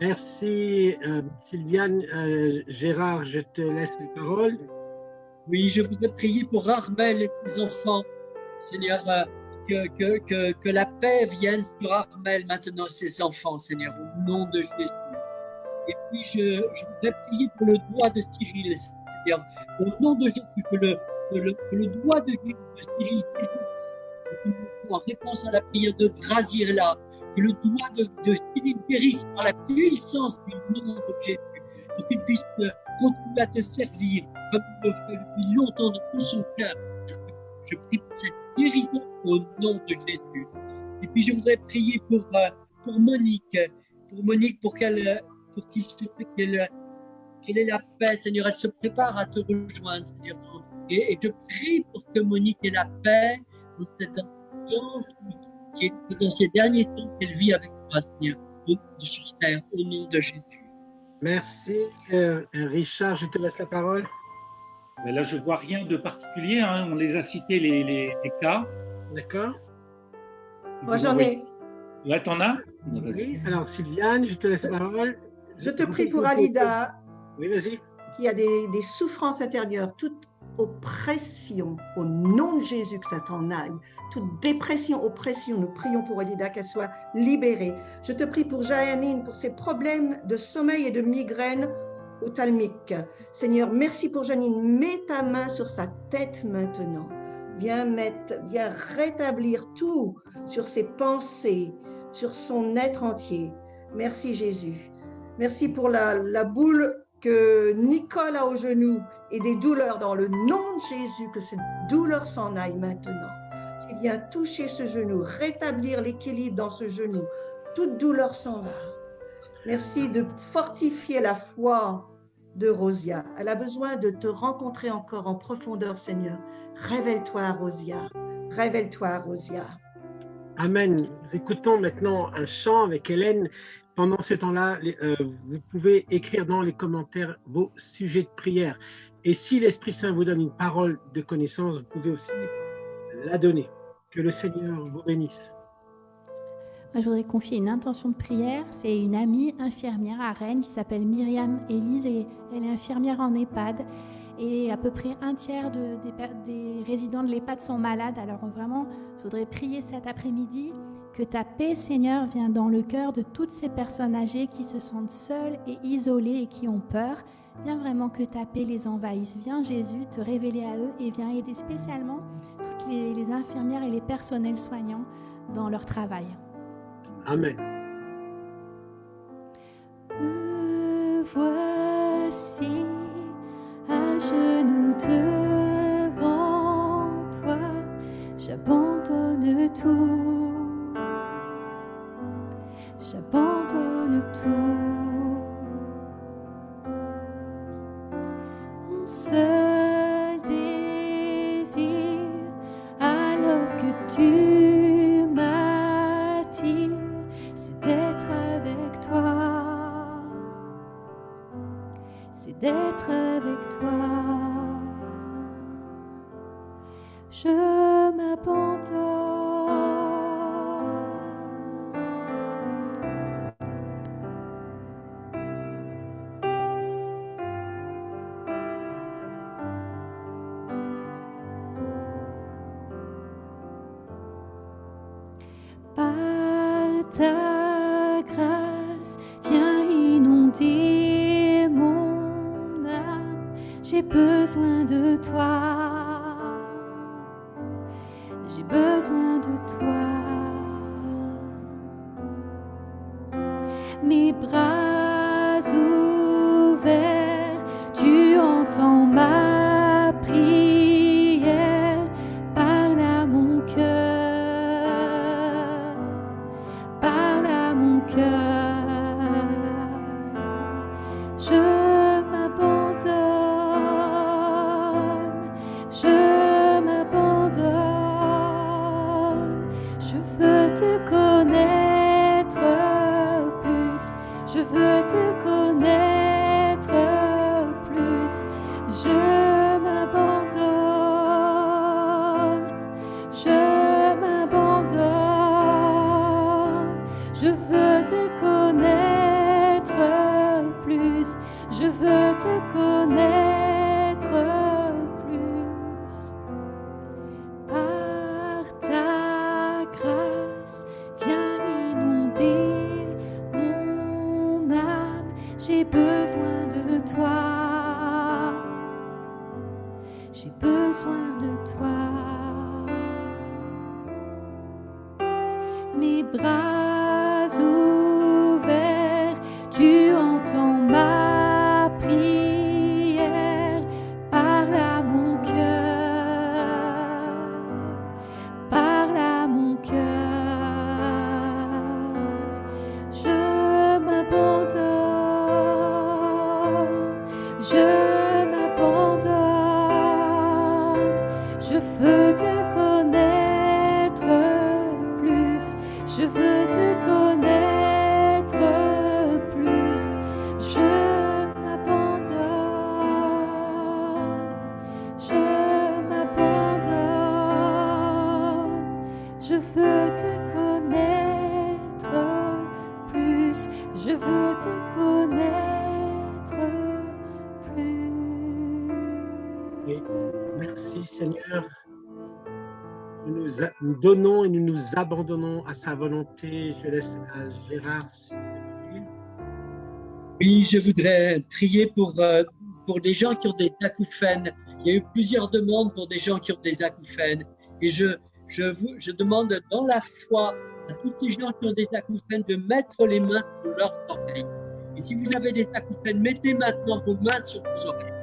Merci, Sylviane. Gérard, je te laisse la parole. Oui, je voudrais prier pour Armel et ses enfants. Seigneur, que la paix vienne sur Armel maintenant, ses enfants, Seigneur, au nom de Jésus. Et puis, je voudrais prier pour le doigt de Cyril, Seigneur, au nom de Jésus, que le doigt de Cyril, en réponse à la prière de Brazil-là, que le doigt de Cyril guérisse par la puissance du nom de Jésus, pour qu'il puisse continuer à te servir comme il le fait depuis longtemps de tout son cœur. Je prie pour cette guérison au nom de Jésus. Et puis je voudrais prier pour Monique, pour qu'elle ait la paix, Seigneur. Elle se prépare à te rejoindre, Seigneur. Et je prie pour que Monique ait la paix dans cette ambiance qui est dans ces derniers temps qu'elle vit avec toi, Seigneur. J'espère, au nom de Jésus. Merci. Richard, je te laisse la parole. Mais là, je ne vois rien de particulier. Hein. On les a cités, les cas. D'accord. Moi, j'en ai. Ouais, t'en as? Oui. Alors, Sylviane, je te laisse la parole. Je te prie pour Alida. Oui, vas-y. Qui a des souffrances intérieures, toute oppression, au nom de Jésus, que ça t'en aille. Toute dépression, oppression, nous prions pour Alida, qu'elle soit libérée. Je te prie pour Janine, pour ses problèmes de sommeil et de migraine ophtalmique. Seigneur, merci pour Janine. Mets ta main sur sa tête maintenant. Viens rétablir tout sur ses pensées, sur son être entier. Merci Jésus. Merci pour la boule que Nicole a au genou et des douleurs dans le nom de Jésus, que cette douleur s'en aille maintenant. Tu viens toucher ce genou, rétablir l'équilibre dans ce genou. Toute douleur s'en va. Merci de fortifier la foi de Rosia. Elle a besoin de te rencontrer encore en profondeur, Seigneur. Révèle-toi à Rosia. Révèle-toi à Rosia. Amen. Nous écoutons maintenant un chant avec Hélène. Pendant ce temps-là, vous pouvez écrire dans les commentaires vos sujets de prière. Et si l'Esprit Saint vous donne une parole de connaissance, vous pouvez aussi la donner. Que le Seigneur vous bénisse. Moi, je voudrais confier une intention de prière. C'est une amie infirmière à Rennes qui s'appelle Myriam Élise et elle est infirmière en EHPAD. Et à peu près un tiers des résidents de l'EHPAD sont malades. Alors vraiment, je voudrais prier cet après-midi que ta paix, Seigneur, vienne dans le cœur de toutes ces personnes âgées qui se sentent seules et isolées et qui ont peur. Viens vraiment que ta paix les envahisse. Viens Jésus te révéler à eux et viens aider spécialement toutes les infirmières et les personnels soignants dans leur travail. Amen. Me voici à genoux devant toi, j'abandonne tout, j'abandonne tout. Mon seul désir, alors que tu m'attires, c'est d'être avec toi, c'est d'être avec toi. Je m'abandonne. Par ta grâce, viens inonder mon âme. J'ai besoin de toi. J'ai besoin de toi. Mes bras ouverts, tu entends ma prière. Parle à mon cœur. Parle à mon cœur. Je m'abandonne. Je m'abandonne. Je veux te connaître plus. Je veux te connaître plus. Je m'abandonne. Je m'abandonne. Je veux te connaître plus. Je veux te connaître plus. Par ta grâce, viens inonder mon âme. J'ai besoin de toi. J'ai besoin de toi. Mes bras ouverts, tu entends ma prière. Parle à mon cœur. Parle à mon cœur. Je m'abandonne. Je m'abandonne. Je veux te connaître plus. Je veux te connaître plus. Je m'abandonne. Je m'abandonne. Je veux te connaître plus. Je veux te connaître plus. Et merci Seigneur. Nous donnons et nous nous abandonnons à sa volonté. Je laisse à Gérard. Oui, je voudrais prier pour des gens qui ont des acouphènes. Il y a eu plusieurs demandes pour des gens qui ont des acouphènes. Et je demande dans la foi à tous les gens qui ont des acouphènes de mettre les mains sur leurs oreilles. Et si vous avez des acouphènes, mettez maintenant vos mains sur vos oreilles.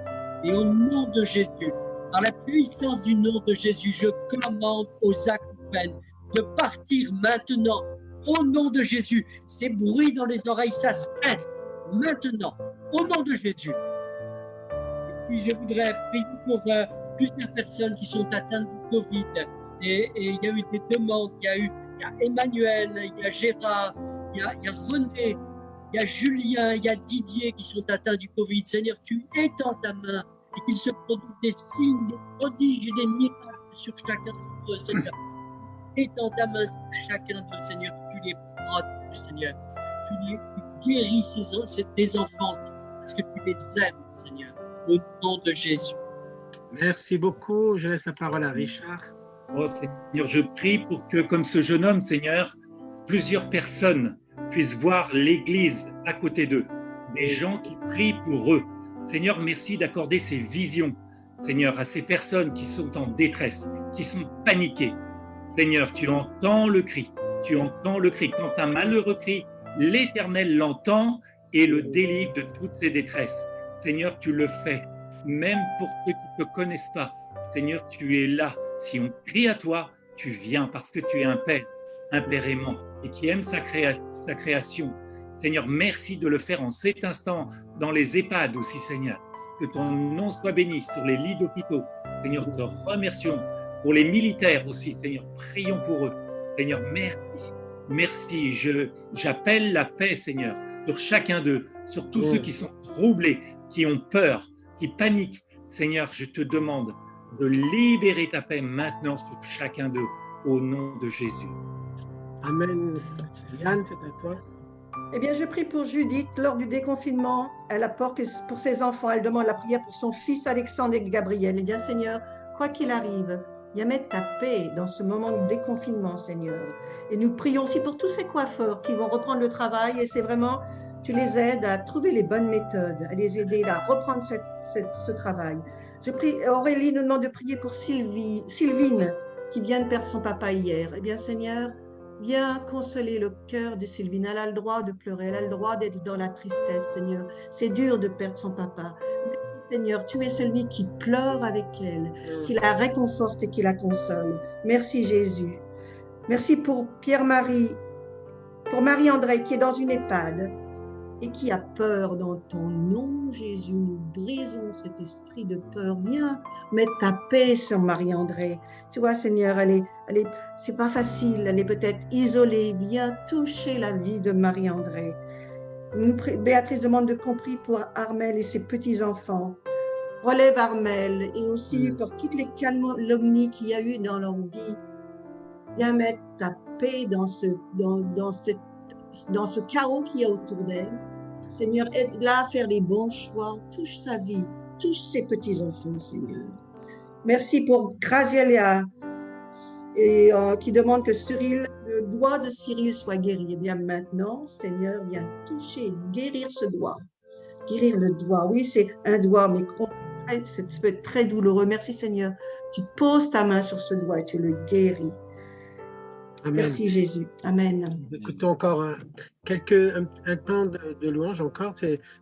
Et au nom de Jésus, par la puissance du nom de Jésus, je commande aux acouphènes de partir maintenant. Au nom de Jésus, ces bruits dans les oreilles, ça cesse maintenant. Au nom de Jésus. Et puis je voudrais prier pour plusieurs personnes qui sont atteintes du Covid. Et il y a eu des demandes, il y a eu il y a Emmanuel, il y a Gérard, il y a René, il y a Julien, il y a Didier qui sont atteints du Covid. Seigneur, tu étends ta main et qu'il se produise des signes, des prodiges et des miracles sur chacun d'entre eux, Seigneur. Étends ta main sur chacun d'eux, Seigneur. Tu les protèges, Seigneur. Tu guéris tes enfants parce que tu les aimes, Seigneur. Au nom de Jésus. Merci beaucoup. Je laisse la parole à Richard. Oh Seigneur, je prie pour que, comme ce jeune homme, Seigneur, plusieurs personnes puissent voir l'Église à côté d'eux, des gens qui prient pour eux. Seigneur, merci d'accorder ces visions, Seigneur, à ces personnes qui sont en détresse, qui sont paniquées. Seigneur, tu entends le cri, tu entends le cri. Quand un malheureux crie, l'Éternel l'entend et le délivre de toutes ses détresses. Seigneur, tu le fais, même pour ceux qui ne te connaissent pas. Seigneur, tu es là. Si on crie à toi, tu viens parce que tu es un Père aimant et qui aime sa création. Seigneur, merci de le faire en cet instant dans les EHPAD aussi, Seigneur. Que ton nom soit béni sur les lits d'hôpitaux. Seigneur, te remercions pour les militaires aussi, Seigneur. Prions pour eux. Seigneur, merci. Merci. J'appelle la paix, Seigneur, sur chacun d'eux, sur tous ceux qui sont troublés, qui ont peur, qui paniquent. Seigneur, je te demande de libérer ta paix maintenant sur chacun d'eux, au nom de Jésus. Amen. Yann, c'est à toi. Eh bien, je prie pour Judith. Lors du déconfinement, elle apporte pour ses enfants, elle demande la prière pour son fils Alexandre et Gabriel. Eh bien, Seigneur, quoi qu'il arrive, viens mettre ta paix dans ce moment de déconfinement, Seigneur. Et nous prions aussi pour tous ces coiffeurs qui vont reprendre le travail. Et c'est vraiment, tu les aides à trouver les bonnes méthodes, à les aider à reprendre ce travail. Je prie, Aurélie nous demande de prier pour Sylvine, qui vient de perdre son papa hier. Eh bien, Seigneur, viens consoler le cœur de Sylvine. Elle a le droit de pleurer, elle a le droit d'être dans la tristesse, Seigneur. C'est dur de perdre son papa. Mais, Seigneur, tu es celui qui pleure avec elle, qui la réconforte et qui la console. Merci Jésus. Merci pour Pierre-Marie, pour Marie-André qui est dans une EHPAD et qui a peur. Dans ton nom, Jésus, nous brisons cet esprit de peur. Viens mettre ta paix sur Marie-André. Tu vois, Seigneur, c'est pas facile, elle est peut-être isolée. Viens toucher la vie de Marie-André. Béatrice demande de compris pour Armel et ses petits-enfants. Relève Armel et aussi pour toutes les calomnies qu'il y a eu dans leur vie. Viens mettre ta paix dans ce chaos qu'il y a autour d'elle. Seigneur, aide-la à faire les bons choix. Touche sa vie, touche ses petits-enfants, Seigneur. Merci pour Grazielia et qui demande que le doigt de Cyril soit guéri. Eh bien maintenant, Seigneur, viens toucher, guérir ce doigt. Guérir le doigt. Oui, c'est un doigt, mais ça peut être très douloureux. Merci, Seigneur. Tu poses ta main sur ce doigt et tu le guéris. Amen. Merci Jésus. Amen. Écoutons encore un temps de louange encore.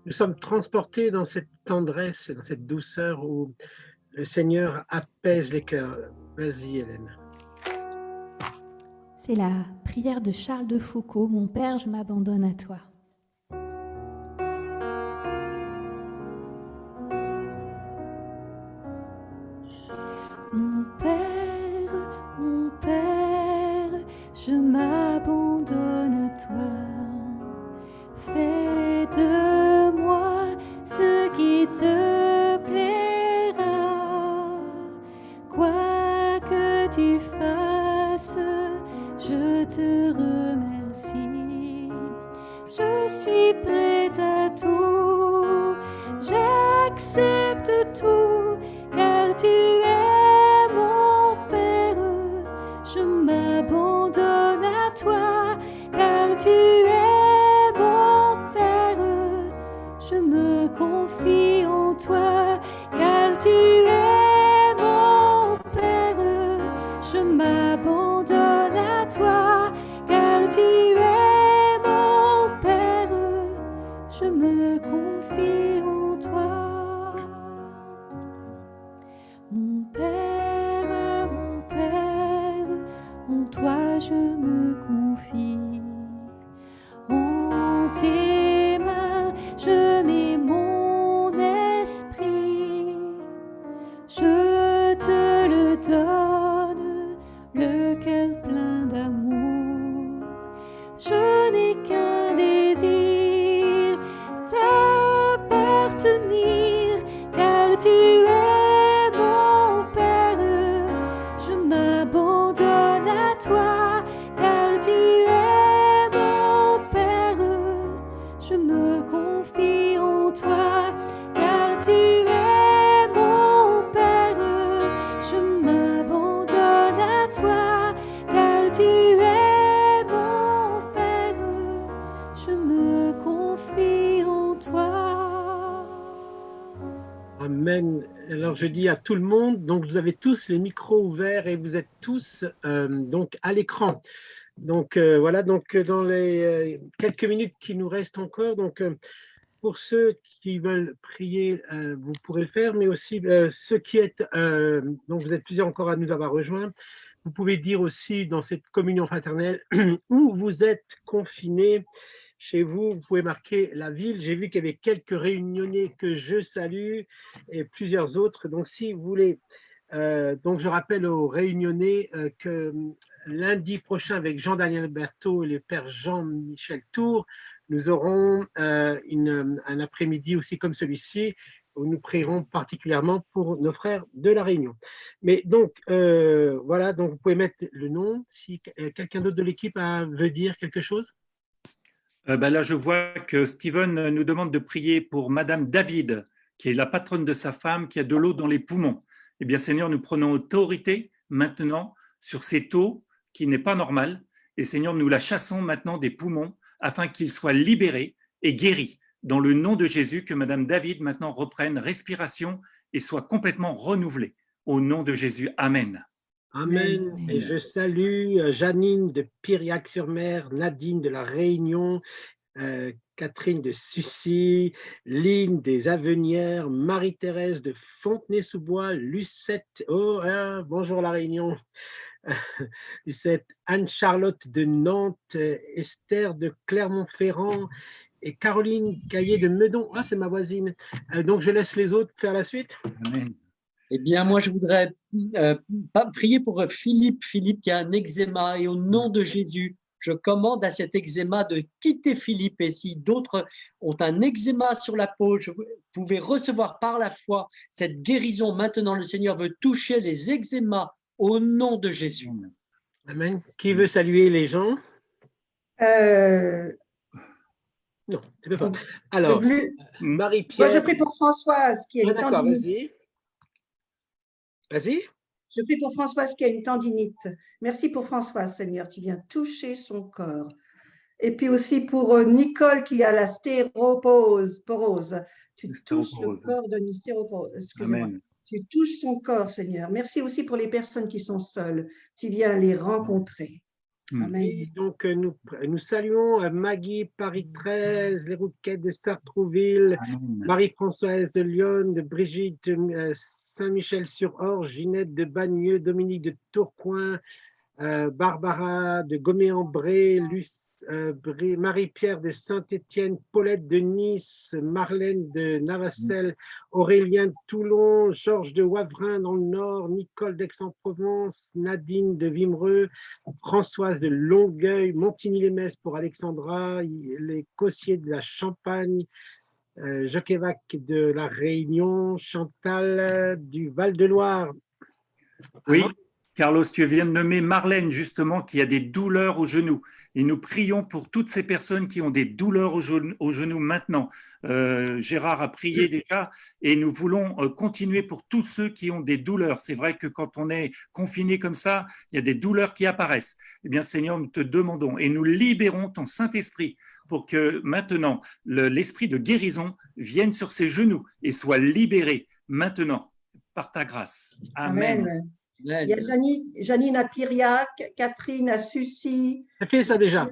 Nous sommes transportés dans cette tendresse, dans cette douceur où le Seigneur apaise les cœurs. Vas-y Hélène. C'est la prière de Charles de Foucault. Mon Père, je m'abandonne à toi. Mon Père, je m'abandonne à toi. Fais de moi ce qui te plaira. Quoi que tu fasses, je te remercie. Je suis prête à tout, j'accepte tout, car tu es mon Père. Je m'abandonne à toi, car tu es mon Père. Je me confie en toi, car tu es mon Père. Je m'abandonne à toi, car tu es mon Père. Je me confie en toi. Mon Père, en toi je me confie. En tes mains je mets mon esprit. Je te le donne, le cœur plein d'amour. Alors, je dis à tout le monde, donc vous avez tous les micros ouverts et vous êtes tous donc à l'écran. Donc, voilà, donc dans les quelques minutes qui nous restent encore, donc pour ceux qui veulent prier, vous pourrez le faire, mais aussi ceux qui êtes, donc vous êtes plusieurs encore à nous avoir rejoints, vous pouvez dire aussi dans cette communion fraternelle où vous êtes confinés. Chez vous, vous pouvez marquer la ville. J'ai vu qu'il y avait quelques réunionnais que je salue et plusieurs autres. Donc, si vous voulez, donc je rappelle aux réunionnais que lundi prochain, avec Jean-Daniel Berthaud et le père Jean-Michel Tour, nous aurons un après-midi aussi comme celui-ci où nous prierons particulièrement pour nos frères de la Réunion. Mais donc, voilà, donc vous pouvez mettre le nom. Si quelqu'un d'autre de l'équipe veut dire quelque chose. Là, je vois que Steven nous demande de prier pour Madame David, qui est la patronne de sa femme, qui a de l'eau dans les poumons. Eh bien, Seigneur, nous prenons autorité maintenant sur cette eau qui n'est pas normale. Et Seigneur, nous la chassons maintenant des poumons afin qu'ils soient libérés et guéris. Dans le nom de Jésus, que Madame David maintenant reprenne respiration et soit complètement renouvelée. Au nom de Jésus, Amen. Amen. Et je salue Janine de Piriac-sur-Mer, Nadine de la Réunion, Catherine de Sucy, Lynn des Avenières, Marie-Thérèse de Fontenay-sous-Bois, Lucette, bonjour la Réunion, Lucette, Anne-Charlotte de Nantes, Esther de Clermont-Ferrand et Caroline Caillé de Meudon. Ah, c'est ma voisine. Donc, je laisse les autres faire la suite. Amen. Eh bien, moi, je voudrais prier pour Philippe qui a un eczéma. Et au nom de Jésus, je commande à cet eczéma de quitter Philippe. Et si d'autres ont un eczéma sur la peau, vous pouvez recevoir par la foi cette guérison. Maintenant, le Seigneur veut toucher les eczémas au nom de Jésus. Amen. Qui veut saluer les gens? Non, tu peux pas. Alors, Marie-Pierre. Moi, je prie pour Françoise qui a une d'accord, tendinite. Vas-y. Je prie pour Françoise qui a une tendinite. Merci pour Françoise, Seigneur. Tu viens toucher son corps. Et puis aussi pour Nicole qui a la stéroporose. Tu touches le corps de stéroporose. Excusez-moi. Tu touches son corps, Seigneur. Merci aussi pour les personnes qui sont seules. Tu viens les rencontrer. Amen. Et donc, nous saluons Maggie, Paris 13, les Rouquettes de Sartrouville, Marie-Françoise de Lyon, de Brigitte Saint-Michel-sur-Orge, Ginette de Bagneux, Dominique de Tourcoing, Barbara de Gomé-en-Bray, Marie-Pierre de Saint-Étienne, Paulette de Nice, Marlène de Navacelle, Aurélien de Toulon, Georges de Wavrin dans le Nord, Nicole d'Aix-en-Provence, Nadine de Vimereux, Françoise de Longueuil, Montigny-les-Metz pour Alexandra, les Cossiers de la Champagne, Joquevac de la Réunion, Chantal du Val-de-Loire. Oui, Carlos, tu viens de nommer Marlène, justement, qui a des douleurs au genou. Et nous prions pour toutes ces personnes qui ont des douleurs au genou maintenant. Gérard a prié déjà et nous voulons continuer pour tous ceux qui ont des douleurs. C'est vrai que quand on est confiné comme ça, il y a des douleurs qui apparaissent. Eh bien, Seigneur, nous te demandons et nous libérons ton Saint-Esprit pour que maintenant, l'esprit de guérison vienne sur ses genoux et soit libéré maintenant par ta grâce. Amen. Amen. Il y a Janine à Piriac, Catherine à Sucy. Ça fait ça déjà.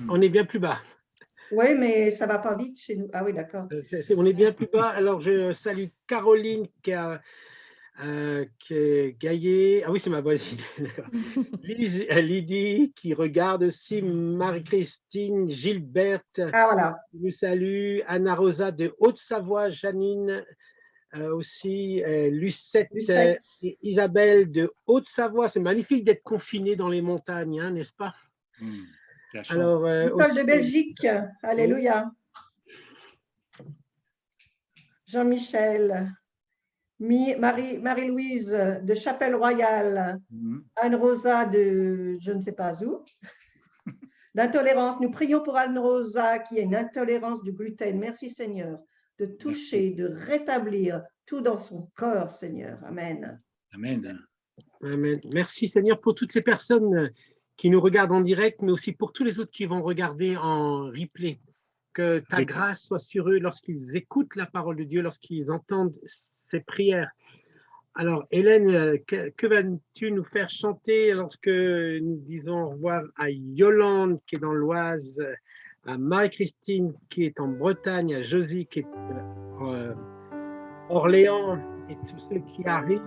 On est bien plus bas. Oui, mais ça ne va pas vite chez nous. Ah oui, d'accord. On est bien plus bas. Alors, je salue Caroline qui est Gaillet. Ah oui, c'est ma voisine. Lydie qui regarde aussi, Marie-Christine, Gilberte. Ah voilà. Je vous salue. Anna Rosa de Haute-Savoie, Janine. Aussi Lucette. Isabelle de Haute-Savoie. C'est magnifique d'être confiné dans les montagnes, hein, n'est-ce pas? Alors, Nicole de Belgique, alléluia. Jean-Michel, Marie-Louise de Chapelle-Royale, Anne-Rosa de je ne sais pas où. D'intolérance, nous prions pour Anne-Rosa qui a une intolérance du gluten. Merci Seigneur de toucher, de rétablir tout dans son corps, Seigneur. Amen. Amen. Amen. Merci, Seigneur, pour toutes ces personnes qui nous regardent en direct, mais aussi pour tous les autres qui vont regarder en replay. Que ta grâce soit sur eux lorsqu'ils écoutent la parole de Dieu, lorsqu'ils entendent ces prières. Alors, Hélène, que vas-tu nous faire chanter lorsque nous disons au revoir à Yolande qui est dans l'Oise, à Marie-Christine qui est en Bretagne, à Josie qui est Orléans et tous ceux qui arrivent,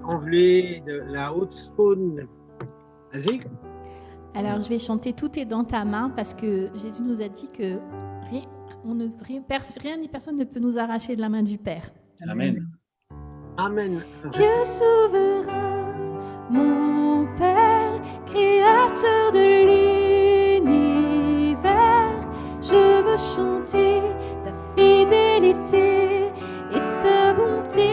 Envelé, de la Haute-Saône. Vas-y. Alors, je vais chanter Tout est dans ta main parce que Jésus nous a dit que rien ni personne ne peut nous arracher de la main du Père. Amen. Amen. Dieu souverain, mon Père, créateur de l'univers, je veux chanter ta fidélité et ta bonté.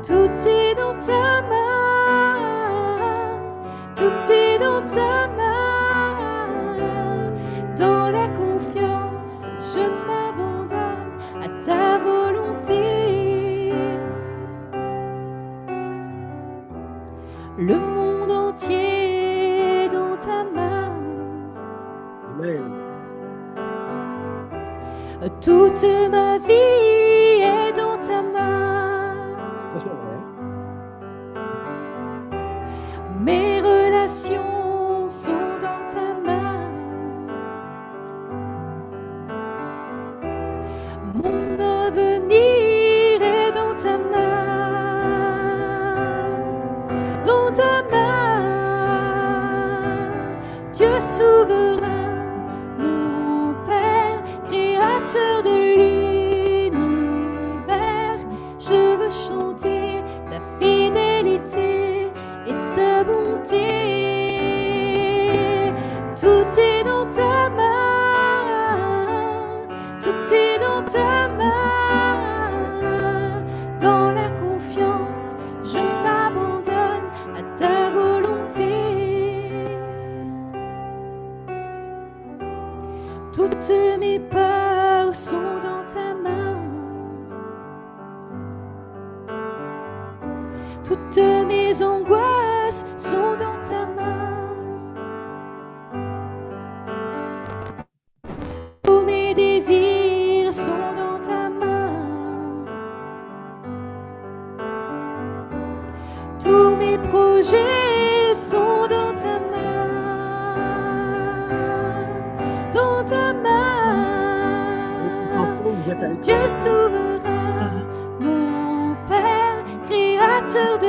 Tout est dans ta main, tout est dans ta main. Dans la confiance, je m'abandonne à ta volonté. Le monde entier est dans ta main. Amen. Toute ma vie est dans ta main. Ça, c'est vrai. Mes relations sont dans ta main. Mon avenir est dans ta main. Dans ta main, Dieu souverain, mon Père, créateur de l'univers, je veux chanter ta fidélité et ta bonté. Tout est dans ta main, tout est dans ta main. Dans la confiance, je m'abandonne à ta volonté. Toutes mes peurs sont dans ta main. Toutes mes angoisses sont dans ta main. Tous mes désirs sont dans ta main. Tous mes projets sont dans ta main. Dans ta main. Dieu souverain, mon Père, créateur de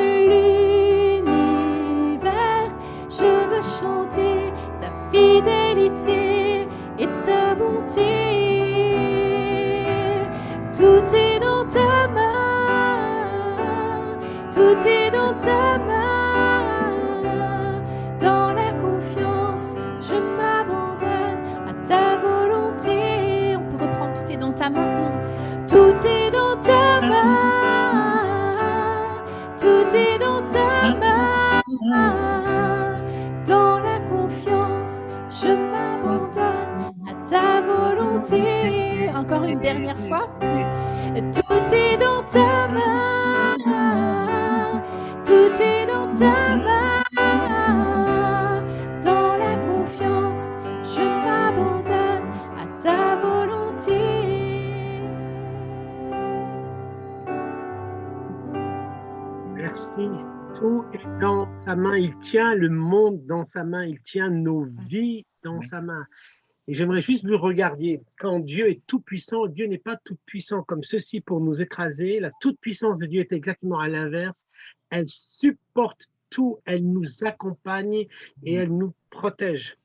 l'univers, je veux chanter ta fidélité et ta bonté. Tout est dans ta main, tout est dans ta main. Dans la confiance, je m'abandonne à ta volonté. On peut reprendre tout est dans ta main. Tout est dans ta main, tout est dans ta main. Dans la confiance, je m'abandonne à ta volonté. Encore une dernière fois. Tout est dans ta main, tout est dans ta main. Dans la confiance, je m'abandonne à ta volonté. Merci. Tout est dans sa main. Il tient le monde dans sa main. Il tient nos vies dans sa main. Et j'aimerais juste que vous regardiez. Quand Dieu est tout-puissant, Dieu n'est pas tout-puissant comme ceci pour nous écraser. La toute-puissance de Dieu est exactement à l'inverse. Elle supporte tout. Elle nous accompagne et elle nous protège.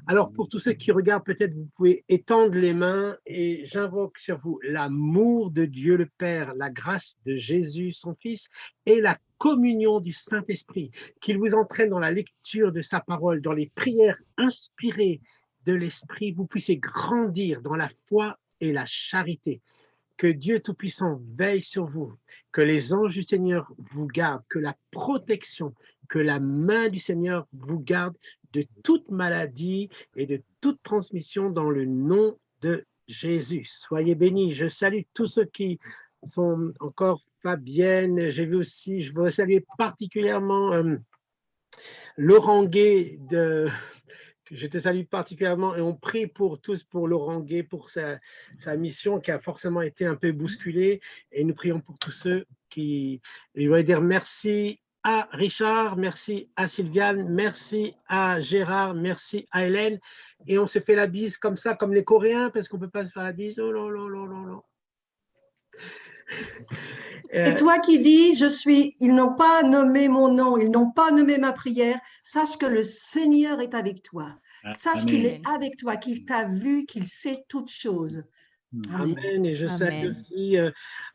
Alors, pour tous ceux qui regardent, peut-être vous pouvez étendre les mains et j'invoque sur vous l'amour de Dieu le Père, la grâce de Jésus, son Fils, et la communion du Saint-Esprit, qu'il vous entraîne dans la lecture de sa parole, dans les prières inspirées de l'Esprit, vous puissiez grandir dans la foi et la charité. Que Dieu Tout-Puissant veille sur vous, que les anges du Seigneur vous gardent, que la protection, que la main du Seigneur vous garde de toute maladie et de toute transmission dans le nom de Jésus. Soyez bénis. Je salue tous ceux qui sont encore Fabienne. J'ai vu aussi, je voudrais saluer particulièrement Laurent Gay je te salue particulièrement et on prie pour tous, pour Laurent Gay, pour sa mission qui a forcément été un peu bousculée. Et nous prions pour tous ceux qui... Je voudrais dire merci à Richard, merci à Sylviane, merci à Gérard, merci à Hélène. Et on se fait la bise comme ça, comme les Coréens, parce qu'on ne peut pas se faire la bise. Oh là là là là là. Et toi qui dis, ils n'ont pas nommé mon nom, ils n'ont pas nommé ma prière, sache que le Seigneur est avec toi. Sache qu'il est avec toi, qu'il t'a vu, qu'il sait toutes choses. Amen. Amen. Et je salue aussi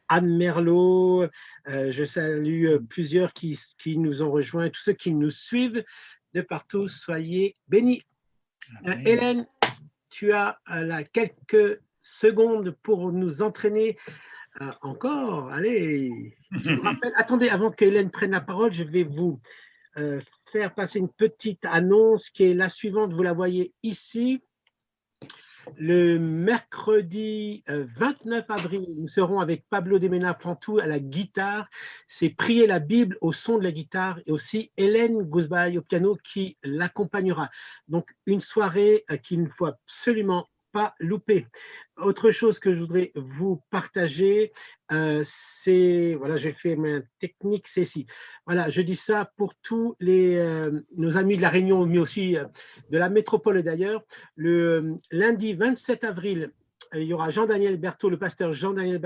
Anne Merlot, je salue plusieurs qui nous ont rejoints, tous ceux qui nous suivent de partout, soyez bénis. Hélène, tu as quelques secondes pour nous entraîner. Encore, allez. Je vous rappelle, attendez, avant que Hélène prenne la parole, je vais vous faire passer une petite annonce qui est la suivante. Vous la voyez ici. Le mercredi 29 avril, nous serons avec Pablo de Mena Plantou à la guitare. C'est prier la Bible au son de la guitare et aussi Hélène Gouzbaï au piano qui l'accompagnera. Donc, une soirée qu'il ne faut absolument pas louper. Autre chose que je voudrais vous partager, c'est, voilà, j'ai fait ma technique, c'est ici. Voilà, je dis ça pour tous nos amis de la Réunion, mais aussi de la métropole d'ailleurs. Le lundi 27 avril, il y aura Jean-Daniel Berthaud, le pasteur Jean-Daniel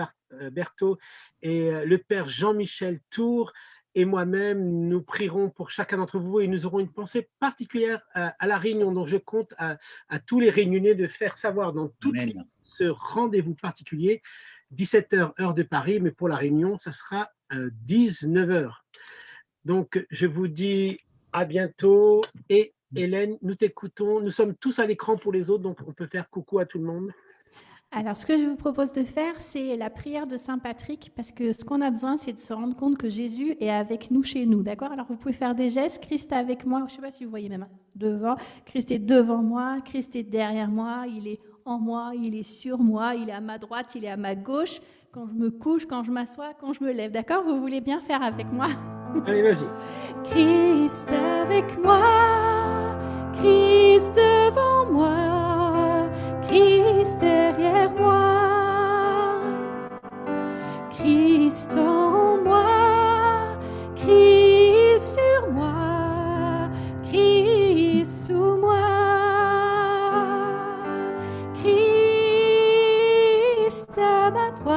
Berthaud et le père Jean-Michel Tour et moi-même, nous prierons pour chacun d'entre vous et nous aurons une pensée particulière à la Réunion. Donc, je compte à tous les Réunionnais de faire savoir dans tout ce rendez-vous particulier, 17h heure de Paris, mais pour la Réunion, ça sera 19h. Donc, je vous dis à bientôt et Hélène, nous t'écoutons. Nous sommes tous à l'écran pour les autres, donc on peut faire coucou à tout le monde. Alors, ce que je vous propose de faire, c'est la prière de Saint Patrick, parce que ce qu'on a besoin, c'est de se rendre compte que Jésus est avec nous chez nous, d'accord? Alors, vous pouvez faire des gestes. Christ est avec moi. Je ne sais pas si vous voyez même devant. Christ est devant moi. Christ est derrière moi. Il est en moi. Il est sur moi. Il est à ma droite. Il est à ma gauche. Quand je me couche, quand je m'assois, quand je me lève, d'accord? Vous voulez bien faire avec moi? Allez, vas-y. Christ avec moi. Christ devant moi. Christ derrière moi, Christ en moi, Christ sur moi, Christ sous moi, Christ à ma droite,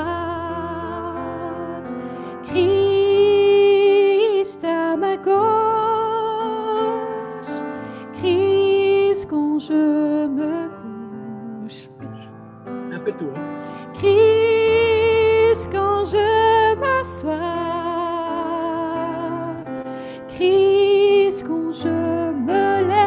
Christ à ma gauche, Christ quand je me un peu tout. Hein. Christ quand je m'assois, Christ quand je me lève.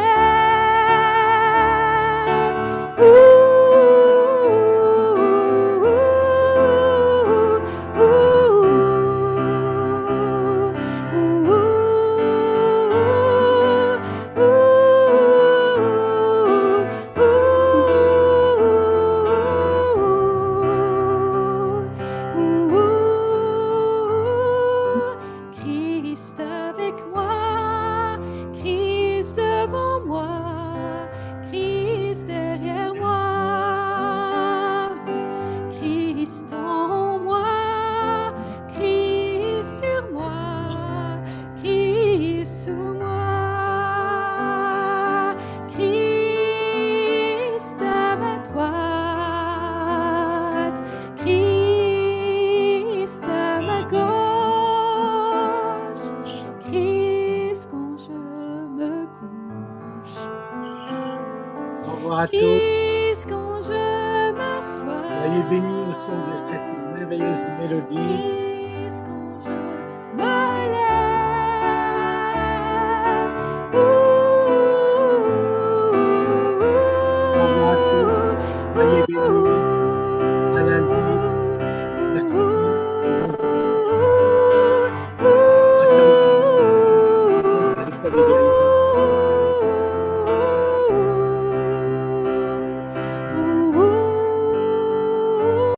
Christ avec moi, Christ devant moi, Christ derrière moi, Christ en moi, Christ sur moi, Christ sous moi, Christ à ma droite, Christ à ma gauche. Au revoir à tous.